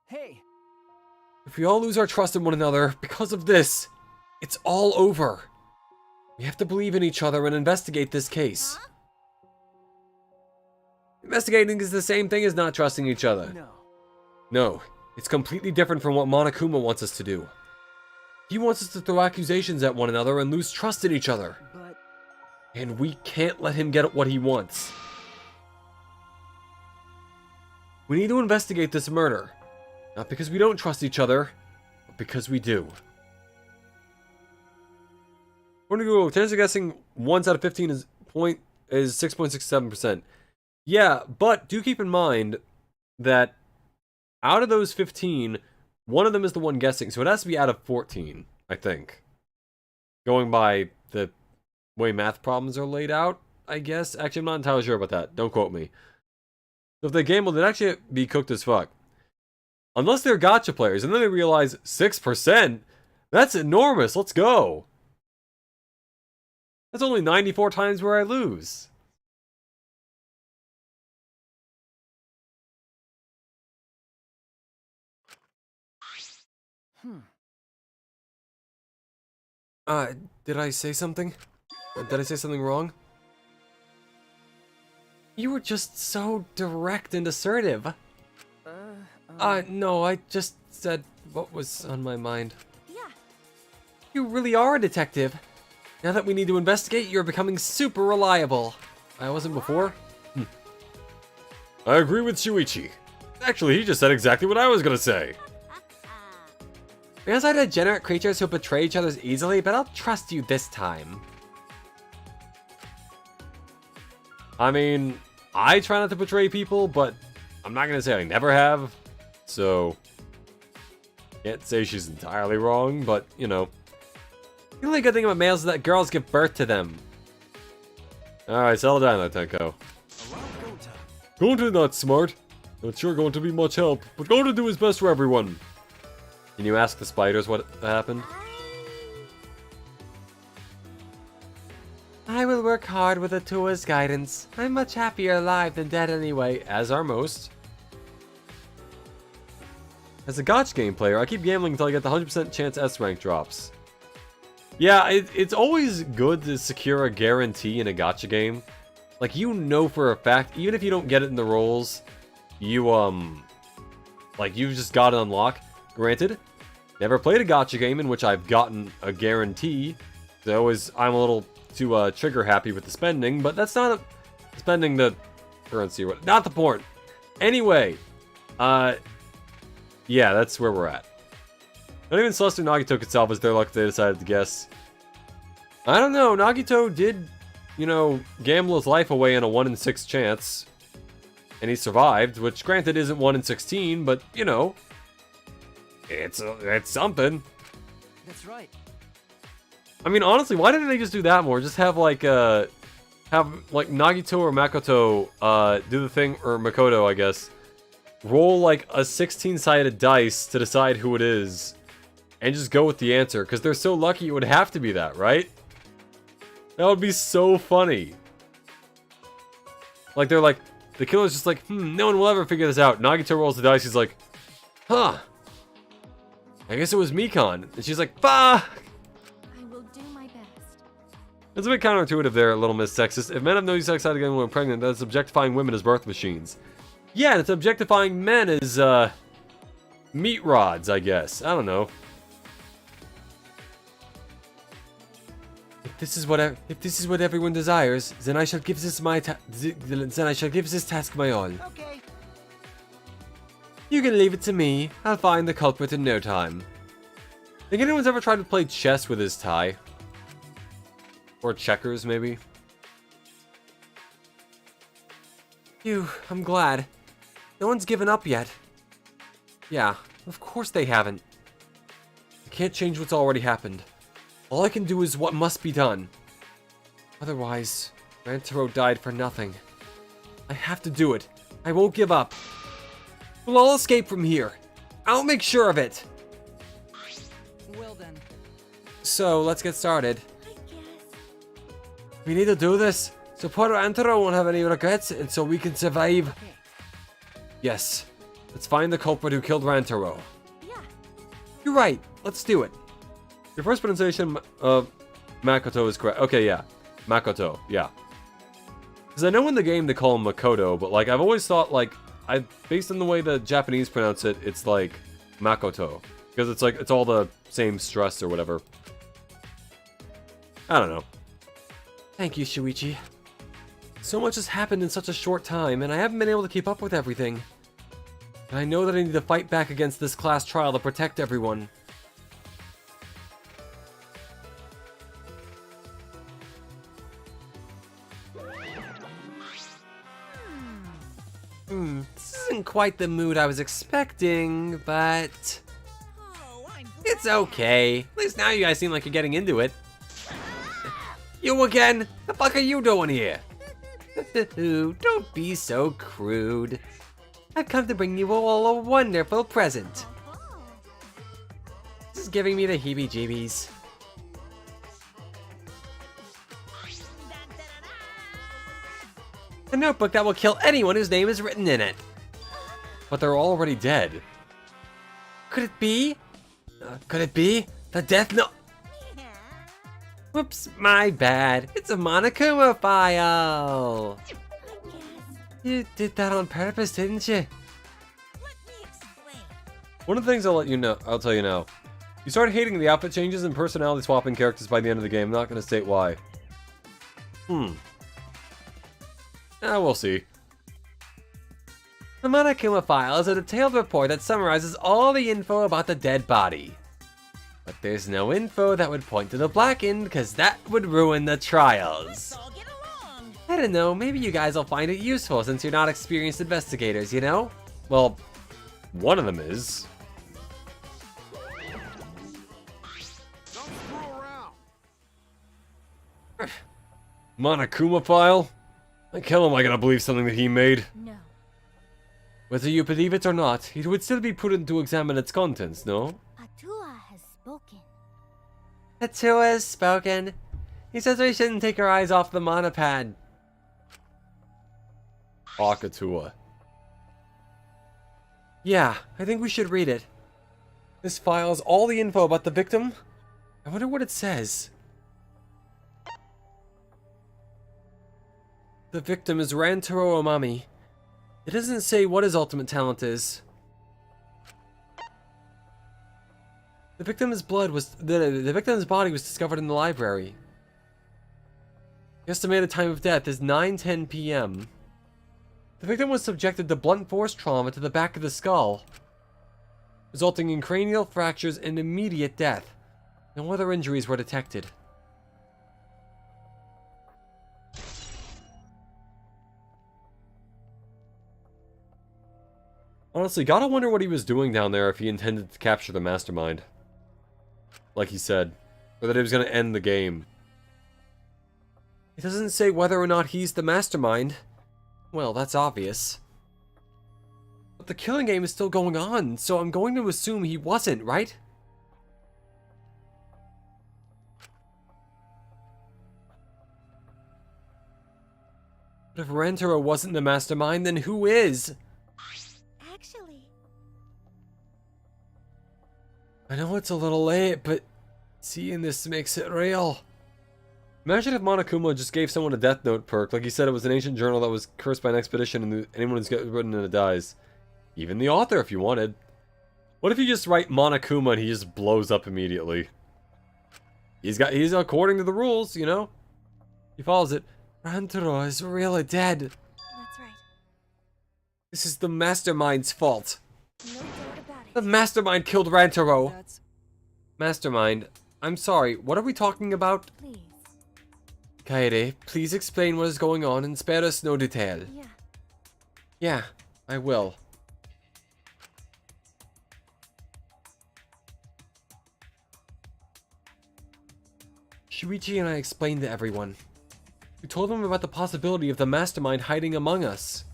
Hey, If we all lose our trust in one another because of this, it's all over. We have to believe in each other and investigate this case. Huh? Investigating is the same thing as not trusting each other. no. No, it's completely different from what Monokuma wants us to do. He wants us to throw accusations at one another and lose trust in each other. But And we can't let him get what he wants. We need to investigate this murder. Not because we don't trust each other, but because we do. According to Google, chance of guessing 1 out of 15 is 6.67%. Yeah, but do keep in mind that out of those 15, one of them is the one guessing, so it has to be out of 14, I think. Going by the way math problems are laid out, I guess. Actually, I'm not entirely sure about that. Don't quote me. So if they gambled, they'd actually be cooked as fuck. Unless they're gacha players, and then they realize 6%? That's enormous, let's go. That's only 94 times where I lose. Did I say something? Did I say something wrong? You were just so direct and assertive. No, I just said what was on my mind. Yeah. You really are a detective. Now that we need to investigate, you're becoming super reliable. I wasn't before. I agree with Shuichi. Actually, he just said exactly what I was gonna say. Because I degenerate creatures who betray each other easily, but I'll trust you this time. I mean, I try not to betray people, but I'm not gonna say I never have. So, can't say she's entirely wrong, but, you know. The only good thing about males is that girls give birth to them. Alright, settle down there, Tenko. allow Gota. Gonta not smart. Not sure going to be much help, but going to do his best for everyone. Can you ask the spiders what happened? I will work hard with Atua's guidance. I'm much happier alive than dead anyway, As are most. As a gacha game player, I keep gambling until I get the 100% chance S rank drops. Yeah, it's always good to secure a guarantee in a gacha game. Like, you know for a fact, even if you don't get it in the rolls, you, like, you've just got it unlocked. Granted, never played a gacha game in which I've gotten a guarantee. So I'm a little too, trigger happy with the spending, but that's not spending the currency or what. Not the point. Anyway, yeah, that's where we're at. Not even Celeste or Nagito could salvage their luck if they decided to guess. I don't know, Nagito did, you know, gamble his life away in a 1 in 6 chance. And he survived, which granted isn't 1 in 16, but, you know, it's something. That's right. I mean, honestly, why didn't they just do that more? Just have like Nagito or Makoto do the thing, or Makoto, I guess. Roll like a 16-sided dice to decide who it is, and just go with the answer, because they're so lucky it would have to be that, right? That would be so funny. Like, they're like, the killer's just like, no one will ever figure this out. Nagito rolls the dice, he's like, huh. I guess it was Mikon. And she's like, bah! I will do my best. It's a bit counterintuitive there, Little Miss Sexist. If men have no use outside again when pregnant, that's objectifying women as birth machines. Yeah, and it's objectifying men as, meat rods, I guess. I don't know. If this is what everyone desires, then I shall give this task my all. Okay. You can leave it to me. I'll find the culprit in no time. Think anyone's ever tried to play chess with his tie? Or checkers, maybe? Phew, I'm glad. No one's given up yet. Yeah, of course they haven't. I can't change what's already happened. All I can do is what must be done. Otherwise, Rantaro died for nothing. I have to do it. I won't give up. We'll all escape from here. I'll make sure of it. Well then. So, let's get started. I guess. We need to do this, so poor Antero won't have any regrets, and so we can survive. Yes. Let's find the culprit who killed Rantaro. Yeah. You're right. Let's do it. Your first pronunciation of Makoto is correct. Okay, yeah. Makoto, yeah. Because I know in the game they call him Makoto, but like I've always thought like based on the way the Japanese pronounce it, it's like Makoto. Because it's like it's all the same stress or whatever. I don't know. Thank you, Shuichi. So much has happened in such a short time, and I haven't been able to keep up with everything. And I know that I need to fight back against this class trial to protect everyone. This isn't quite the mood I was expecting, but Oh, I'm it's okay. At least now you guys seem like you're getting into it. You again? The fuck are you doing here? Don't be so crude. I've come to bring you all a wonderful present. This is giving me the heebie-jeebies. A notebook that will kill anyone whose name is written in it. But they're already dead. Could it be? Could it be? The death note? Whoops, my bad. It's a Monokuma file. You did that on purpose, didn't you? Let me explain. One of the things I'll tell you now. You start hating the outfit changes and personality swapping characters by the end of the game. I'm not going to state why. We'll see. The Monokuma file is a detailed report that summarizes all the info about the dead body. But there's no info that would point to the Blackened, because that would ruin the trials. Let's all get along. I don't know, maybe you guys will find it useful since you're not experienced investigators, you know? Well, one of them is. Monokuma file? Like hell am I gonna believe something that he made? No. Whether you believe it or not, it would still be prudent to examine its contents, no? Atua has spoken. Atua has spoken. He says we shouldn't take our eyes off the monopad. Akatua. Yeah, I think we should read it. This file has all the info about the victim. I wonder what it says. The victim is Rantaro Omami. It doesn't say what his ultimate talent is. The victim's body was discovered in the library. The estimated time of death is 9:10 p.m. The victim was subjected to blunt force trauma to the back of the skull, resulting in cranial fractures and immediate death. No other injuries were detected. Honestly, gotta wonder what he was doing down there if he intended to capture the mastermind. Like he said. Or that he was gonna end the game. It doesn't say whether or not he's the mastermind. Well, that's obvious. But the killing game is still going on, so I'm going to assume he wasn't, right? But if Rantaro wasn't the mastermind, then who is? Actually, I know it's a little late, but seeing this makes it real. Imagine if Monokuma just gave someone a death note perk, like he said it was an ancient journal that was cursed by an expedition and anyone who's got written in it dies. Even the author if you wanted. What if you just write Monokuma and he just blows up immediately? He's according to the rules, you know? He follows it. Rantaro is really dead. that's right. This is the mastermind's fault. No doubt about it. The mastermind killed Rantaro. That's Mastermind, I'm sorry, what are we talking about? Please. Kaede, please explain what is going on and spare us no detail. Yeah. Yeah, I will. Shuichi and I explained to everyone. We told them about the possibility of the mastermind hiding among us.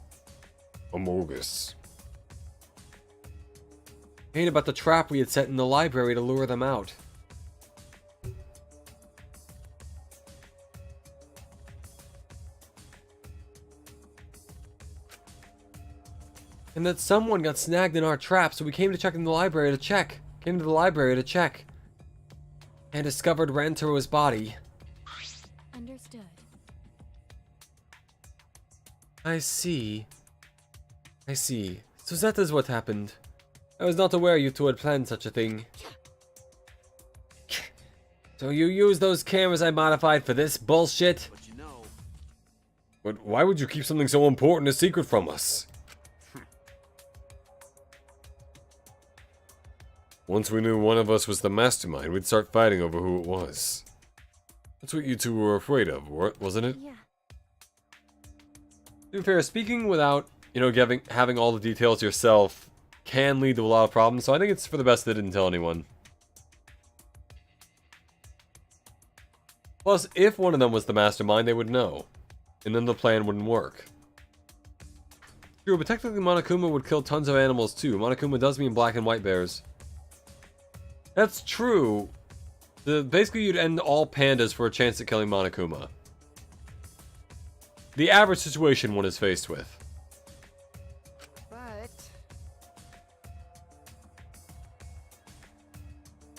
Among us. And about the trap we had set in the library to lure them out. And that someone got snagged in our trap, so we came to check in the library to check. Came to the library to check. And discovered Rantaro's body. Understood. I see. I see. So that is what happened. I was not aware you two had planned such a thing. So you used those cameras I modified for this bullshit? But you know, But why would you keep something so important a secret from us? Once we knew one of us was the mastermind, we'd start fighting over who it was. That's what you two were afraid of, wasn't it? Yeah. To be fair, speaking without, having all the details yourself can lead to a lot of problems, so I think it's for the best they didn't tell anyone. Plus, if one of them was the mastermind, they would know. And then the plan wouldn't work. True, but technically Monokuma would kill tons of animals too. Monokuma does mean black and white bears. That's true. Basically, you'd end all pandas for a chance at killing Monokuma. The average situation one is faced with.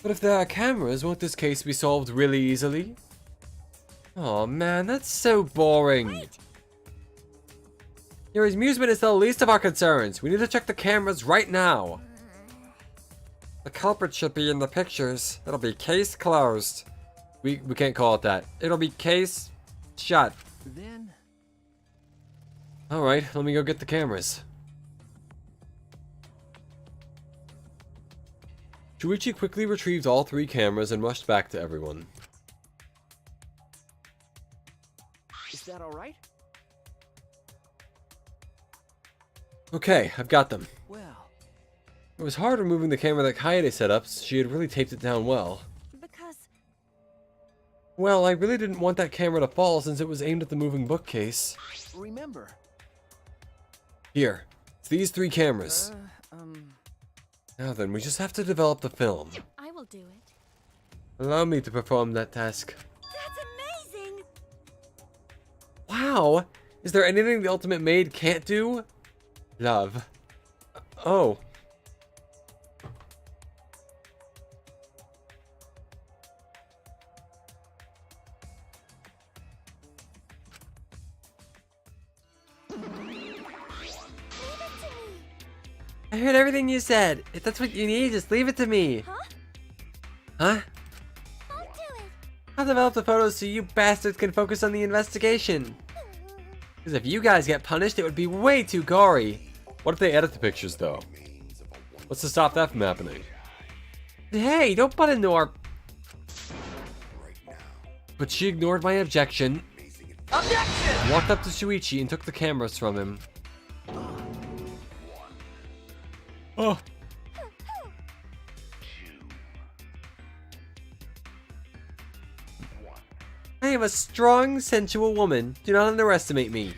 But if there are cameras, won't this case be solved really easily? Oh man, that's so boring. Your amusement is the least of our concerns. We need to check the cameras right now. The culprit should be in the pictures. It'll be case closed. We can't call it that. It'll be case shut. then Alright, let me go get the cameras. Shuichi quickly retrieved all 3 cameras and rushed back to everyone. is that all right? Okay, I've got them. Well, It was hard removing the camera that Kaede set up, so she had really taped it down well. Because Well, I really didn't want that camera to fall since it was aimed at the moving bookcase. remember. Here, it's these 3 cameras. Now then, we just have to develop the film. I will do it. Allow me to perform that task. That's amazing! Wow! Is there anything the Ultimate Maid can't do? Love. Oh. I heard everything you said. If that's what you need, just leave it to me. Huh? Huh? I'll do it. I'll develop the photos so you bastards can focus on the investigation. Because if you guys get punished, it would be way too gory. What if they edit the pictures, though? What's to stop that from happening? Hey, don't butt into our... But she ignored my objection. Objection! Walked up to Shuichi and took the cameras from him. Oh, I am a strong, sensual woman. Do not underestimate me.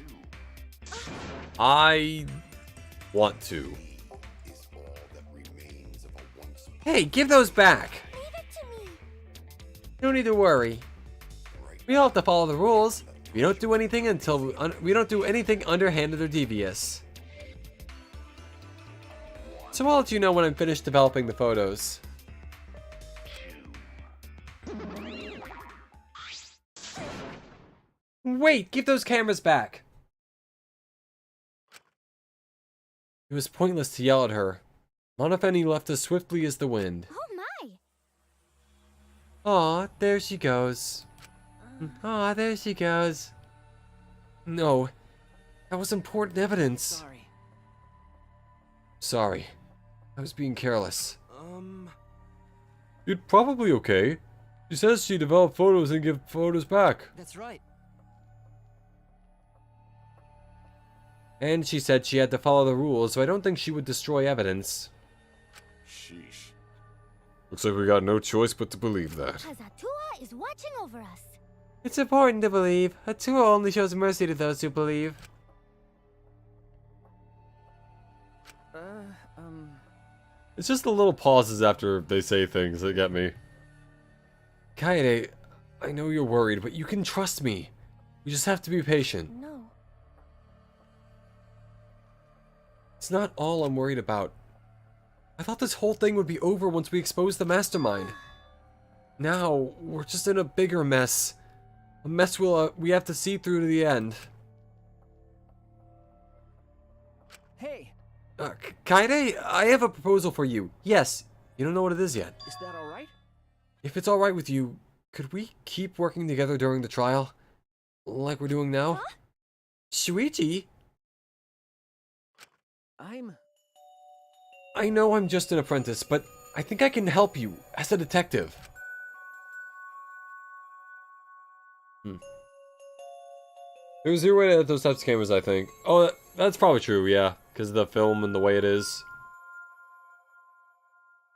I want to. Hey, give those back. Leave it to me. You don't need to worry. We all have to follow the rules. We don't do anything until we don't do anything underhanded or devious. So I'll let you know when I'm finished developing the photos. Wait, give those cameras back. It was pointless to yell at her. Monofeni left as swiftly as the wind. Oh my. Aw, there she goes. Aw, there she goes. No, that was important evidence. Sorry. Sorry, I was being careless. You're probably okay. She says she developed photos and give photos back. That's right. And she said she had to follow the rules, so I don't think she would destroy evidence. Sheesh. Looks like we got no choice but to believe that. Because Atua is watching over us. It's important to believe. Atua only shows mercy to those who believe. It's just the little pauses after they say things that get me. Kaede, I know you're worried, but you can trust me. We just have to be patient. No. It's not all I'm worried about. I thought this whole thing would be over once we exposed the mastermind. Now, we're just in a bigger mess. A mess we have to see through to the end. Hey, Kaede, I have a proposal for you. Yes, you don't know what it is yet. is that alright? If it's alright with you, could we keep working together during the trial? Like we're doing now? Huh? Shuichi? I I know I'm just an apprentice, but I think I can help you as a detective. There's your way to edit those types of cameras, I think. Oh, that's probably true, yeah. Because of the film and the way it is.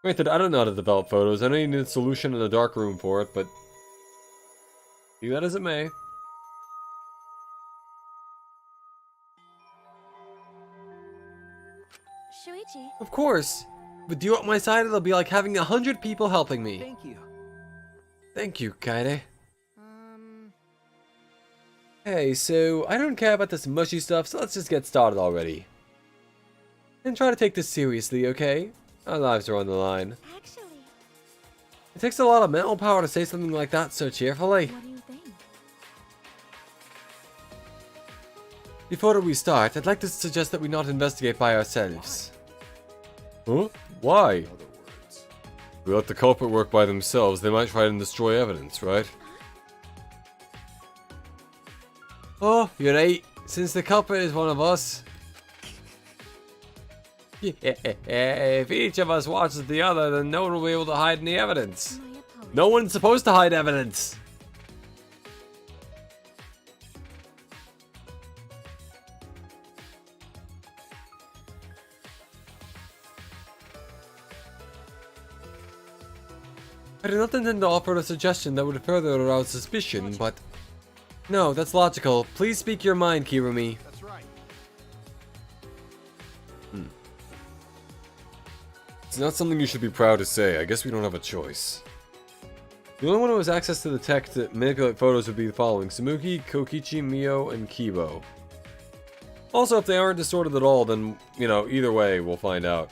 Granted, I don't know how to develop photos. I know you need a solution in a dark room for it, but... be that as it may. Shuichi, Of course. With you at my side, it'll be like having 100 people helping me. thank you. Thank you, Kaede. Hey, so I don't care about this mushy stuff, so let's just get started already. And try to take this seriously, okay? Our lives are on the line. actually, It takes a lot of mental power to say something like that so cheerfully. what do you think? Before we start, I'd like to suggest that we not investigate by ourselves. Huh? Why? We let the culprit work by themselves, they might try and destroy evidence, right? Oh, you're right. Since the culprit is one of us. Yeah, if each of us watches the other, then no one will be able to hide any evidence. My apologies. No one's supposed to hide evidence. I did not intend to offer a suggestion that would further arouse suspicion, but... No, that's logical. Please speak your mind, Kirumi. That's right. It's not something you should be proud to say. I guess we don't have a choice. The only one who has access to the tech to manipulate photos would be the following: Samuki, Kokichi, Mio, and Kibo. Also, if they aren't distorted at all, then, you know, either way, we'll find out.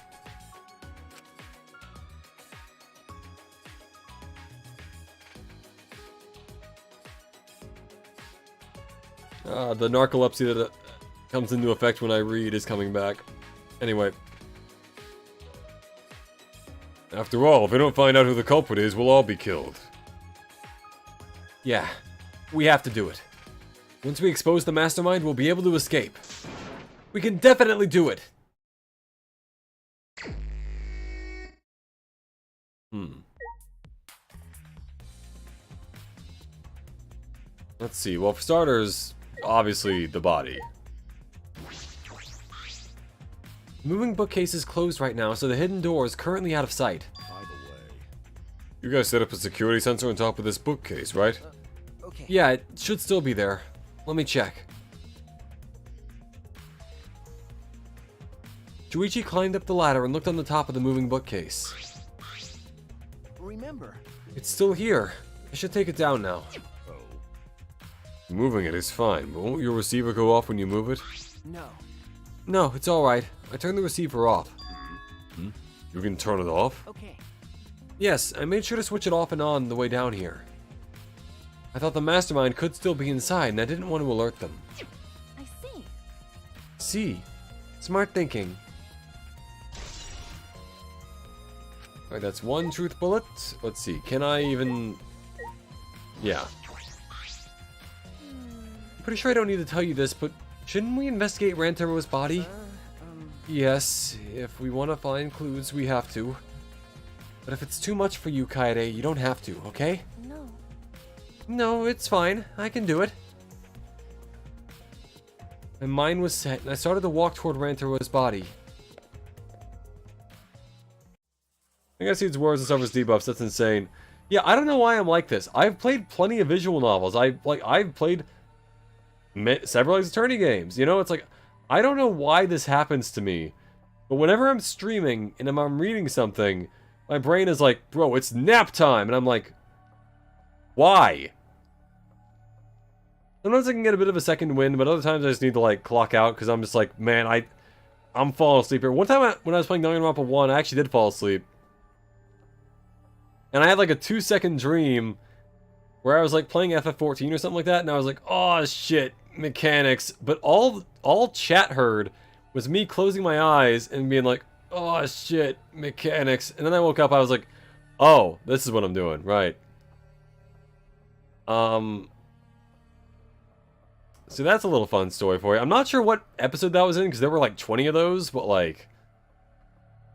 The narcolepsy that comes into effect when I read is coming back. Anyway. After all, if we don't find out who the culprit is, we'll all be killed. Yeah, we have to do it. Once we expose the mastermind, we'll be able to escape. We can definitely do it. Let's see. Well, for starters, obviously the body. The moving bookcase is closed right now, so the hidden door is currently out of sight. By the way, You guys set up a security sensor on top of this bookcase, right? Okay. Yeah, it should still be there. Let me check. Shuichi climbed up the ladder and looked on the top of the moving bookcase. Remember, It's still here. I should take it down now. Moving it is fine, but won't your receiver go off when you move it? no. No, it's alright. I turned the receiver off. You can turn it off? Okay. Yes, I made sure to switch it off and on the way down here. I thought the mastermind could still be inside, and I didn't want to alert them. I see. See? Smart thinking. Alright, that's one truth bullet. Let's see, can I even... Yeah. I'm pretty sure I don't need to tell you this, but shouldn't we investigate Rantaro's body? Yes, if we want to find clues, we have to. But if it's too much for you, Kaede, you don't have to, okay? No. No, it's fine. I can do it. My mind was set, and I started to walk toward Rantaro's body. I guess he's words and suffers debuffs, that's insane. Yeah, I don't know why I'm like this. I've played plenty of visual novels. I've played several Ace Attorney games. You know, it's like, I don't know why this happens to me. But whenever I'm streaming and I'm reading something, my brain is like, bro, it's nap time. And I'm like, why? Sometimes I can get a bit of a second wind, but other times I just need to, like, clock out because I'm just like, man, I'm falling asleep here. One time when I was playing Danganronpa 1, I actually did fall asleep. And I had like a 2-second dream where I was like playing FF14 or something like that, and I was like, oh shit, mechanics. But all chat heard was me closing my eyes and being like, oh shit, mechanics. And then I woke up, I was like, oh, this is what I'm doing, right. So that's a little fun story for you. I'm not sure what episode that was in, because there were like 20 of those, but like,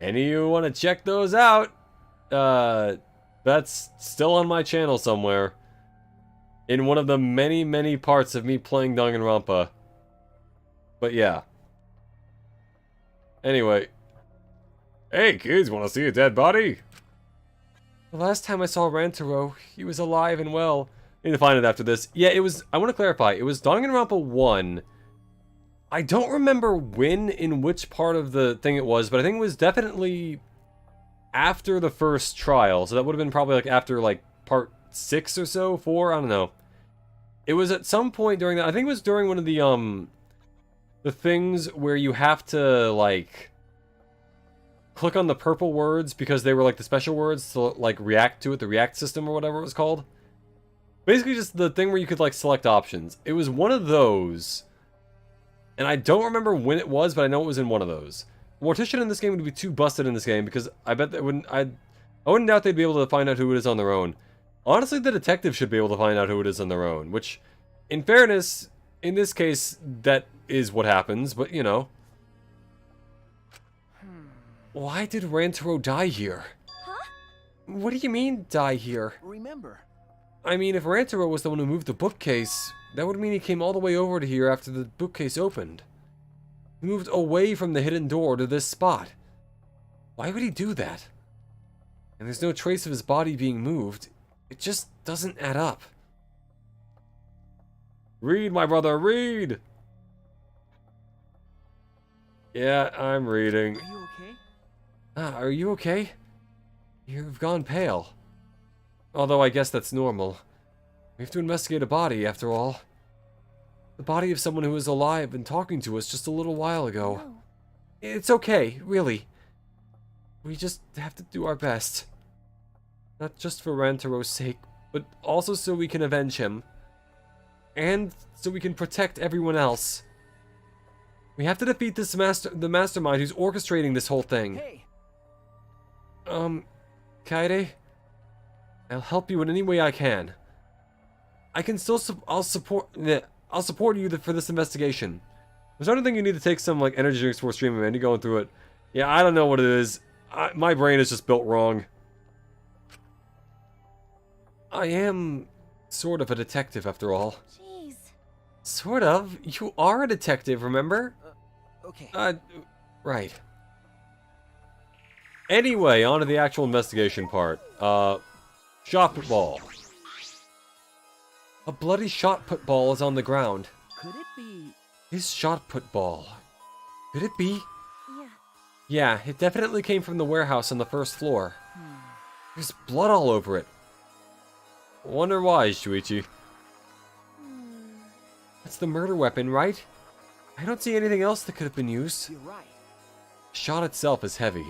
any of you want to check those out, that's still on my channel somewhere. In one of the many, many parts of me playing Danganronpa. But yeah. Anyway. Hey kids, want to see a dead body? The last time I saw Rantaro, he was alive and well. Need to find it after this. Yeah, it was, I want to clarify, it was Danganronpa 1. I don't remember when, in which part of the thing it was, but I think it was definitely after the first trial. So that would have been probably like after like part 6 or so, 4, I don't know. It was at some point during that, I think it was during one of the things where you have to like click on the purple words because they were like the special words to like react to it, the react system or whatever it was called. Basically just the thing where you could like select options. It was one of those. And I don't remember when it was, but I know it was in one of those. Mortician in this game would be too busted in this game because I bet they wouldn't, I wouldn't doubt they'd be able to find out who it is on their own. Honestly, the detective should be able to find out who it is on their own, which, in fairness, in this case, that is what happens, but you know. Why did Rantaro die here? Huh? What do you mean, die here? Remember, I mean, if Rantaro was the one who moved the bookcase, that would mean he came all the way over to here after the bookcase opened. He moved away from the hidden door to this spot. Why would he do that? And there's no trace of his body being moved. It just doesn't add up. Read, my brother, read! Yeah, I'm reading. are you okay? Are you okay? You've gone pale. Although I guess that's normal. We have to investigate a body, after all. The body of someone who was alive and talking to us just a little while ago. No. It's okay, really. We just have to do our best. Not just for Rantaro's sake, but also so we can avenge him. And so we can protect everyone else. We have to defeat this the mastermind who's orchestrating this whole thing. Hey, Kaede? I'll help you in any way I can. I can still I'll support you for this investigation. There's another thing you need to take some like energy drinks for streaming, man. You're going through it. Yeah, I don't know what it is. My brain is just built wrong. I am sort of a detective after all. Jeez. Sort of. You are a detective, remember? okay. Right. Anyway, on to the actual investigation part. Shot put ball. A bloody shot put ball is on the ground. Could it be? His shot put ball. Could it be? Yeah. Yeah, it definitely came from the warehouse on the first floor. There's blood all over it. Wonder why, Shuichi. That's the murder weapon, right? I don't see anything else that could have been used. You're right. The shot itself is heavy.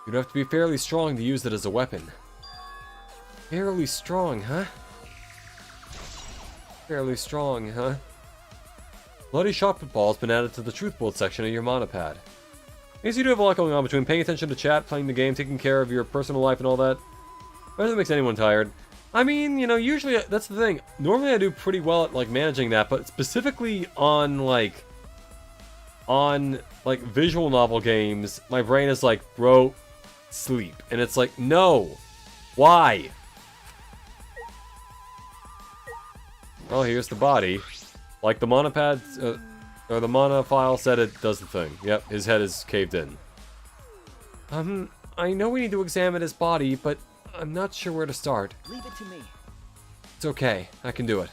You'd have to be fairly strong to use it as a weapon. Fairly strong, huh? Fairly strong, huh? Bloody shot put ball has been added to the truth bullet section of your monopad. Means you do have a lot going on between paying attention to chat, playing the game, taking care of your personal life and all that. But that makes anyone tired. I mean, you know, usually that's the thing. Normally I do pretty well at like managing that, but specifically on visual novel games, my brain is like, bro, sleep. And it's like, no. Why? Oh, here's the body. Like the monopad, or the mono file said, it does the thing. Yep, his head is caved in. I know we need to examine his body, but I'm not sure where to start. Leave it to me. It's okay, I can do it.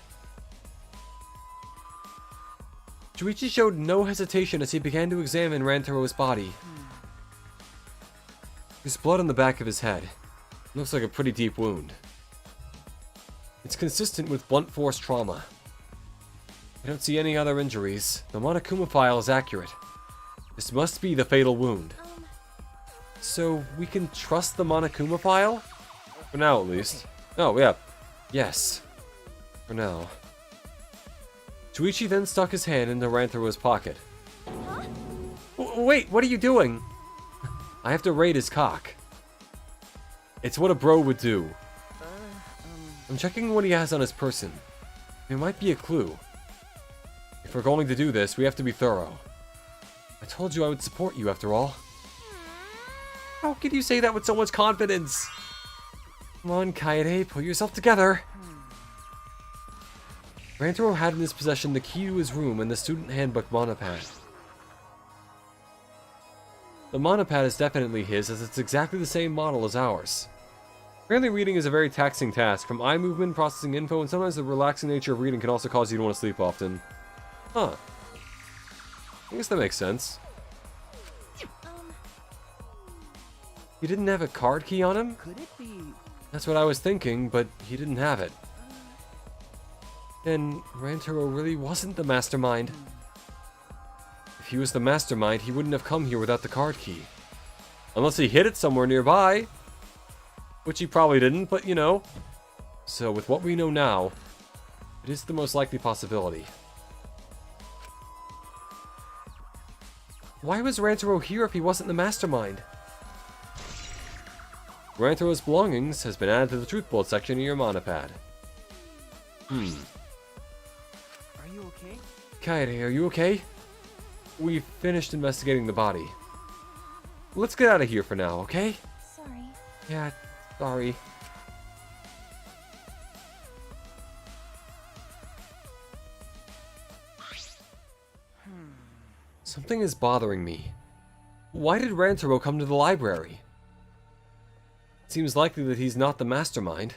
Shuichi showed no hesitation as he began to examine Rantaro's body. There's blood on the back of his head. Looks like a pretty deep wound. It's consistent with blunt force trauma. I don't see any other injuries. The Monokuma file is accurate. This must be the fatal wound. Um, So we can trust the Monokuma file? For now, at least. Oh, yeah. Yes. For now. Chuichi then stuck his hand into Rantaro's pocket. huh? Wait, what are you doing? I have to raid his cock. It's what a bro would do. I'm checking what he has on his person. There might be a clue. If we're going to do this, we have to be thorough. I told you I would support you after all. How can you say that with so much confidence? Come on, Kaede, pull yourself together. Rantaro had in his possession the key to his room and the student handbook monopad. The monopad is definitely his, as it's exactly the same model as ours. Apparently reading is a very taxing task, from eye movement, processing info, and sometimes the relaxing nature of reading can also cause you to want to sleep often. Huh. I guess that makes sense. He didn't have a card key on him? Could it be? That's what I was thinking, but he didn't have it. Then Rantaro really wasn't the mastermind. If he was the mastermind, he wouldn't have come here without the card key. Unless he hid it somewhere nearby. Which he probably didn't, but you know. So with what we know now, it is the most likely possibility. Why was Rantaro here if he wasn't the mastermind? Rantaro's belongings has been added to the truth bolt section of your monopad. Are you okay? Kaede, are you okay? We've finished investigating the body. Let's get out of here for now, okay? Sorry. Yeah, sorry. Something is bothering me. Why did Rantaro come to the library? It seems likely that he's not the mastermind.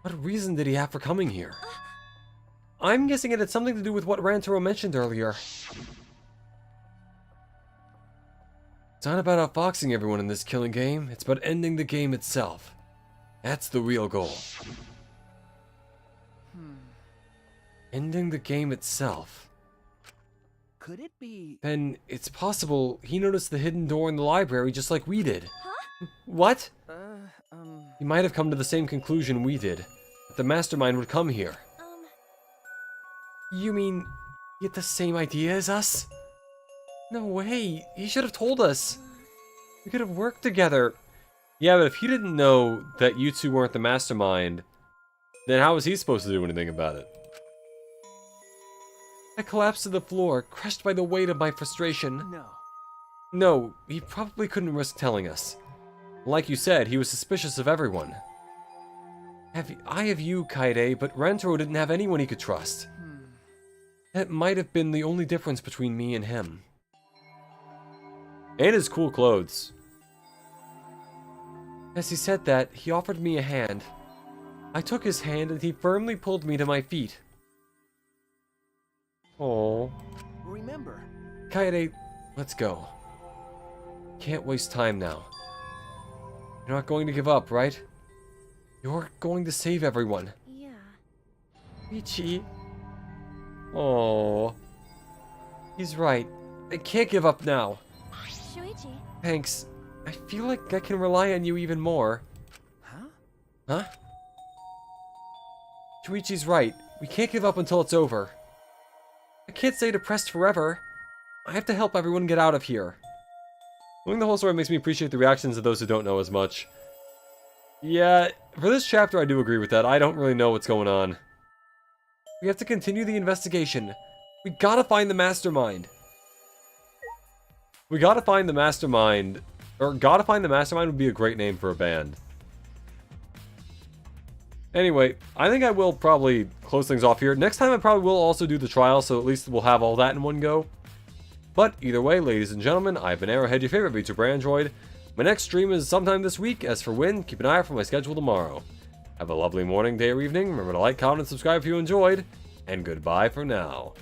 What reason did he have for coming here? I'm guessing it had something to do with what Rantaro mentioned earlier. It's not about outfoxing everyone in this killing game, it's about ending the game itself. That's the real goal. Ending the game itself. Could it be? Then it's possible he noticed the hidden door in the library just like we did. What? He might have come to the same conclusion we did. That the mastermind would come here. You mean he had the same idea as us? No way. He should have told us. We could have worked together. Yeah, but if he didn't know that you two weren't the mastermind, then how was he supposed to do anything about it? I collapsed to the floor, crushed by the weight of my frustration. No. No, he probably couldn't risk telling us. Like you said, he was suspicious of everyone. I have you, Kaede, but Rantaro didn't have anyone he could trust. That might have been the only difference between me and him. And his cool clothes. As he said that, he offered me a hand. I took his hand and he firmly pulled me to my feet. Oh, Remember. Kaede, let's go. Can't waste time now. You're not going to give up, right? You're going to save everyone. Yeah. Ichi. Oh, he's right. I can't give up now. Shuichi. Thanks. I feel like I can rely on you even more. Huh? Huh? Chuichi's right. We can't give up until it's over. I can't stay depressed forever. I have to help everyone get out of here. Knowing the whole story makes me appreciate the reactions of those who don't know as much. Yeah, for this chapter I do agree with that. I don't really know what's going on. We have to continue the investigation. We gotta find the mastermind. We gotta find the mastermind. Or gotta find the mastermind would be a great name for a band. Anyway, I think I will probably close things off here. Next time I probably will also do the trial, so at least we'll have all that in one go. But either way, ladies and gentlemen, I've been Arrowhead, your favorite VTuber Android. My next stream is sometime this week. As for when, keep an eye out for my schedule tomorrow. Have a lovely morning, day, or evening. Remember to like, comment, and subscribe if you enjoyed. And goodbye for now.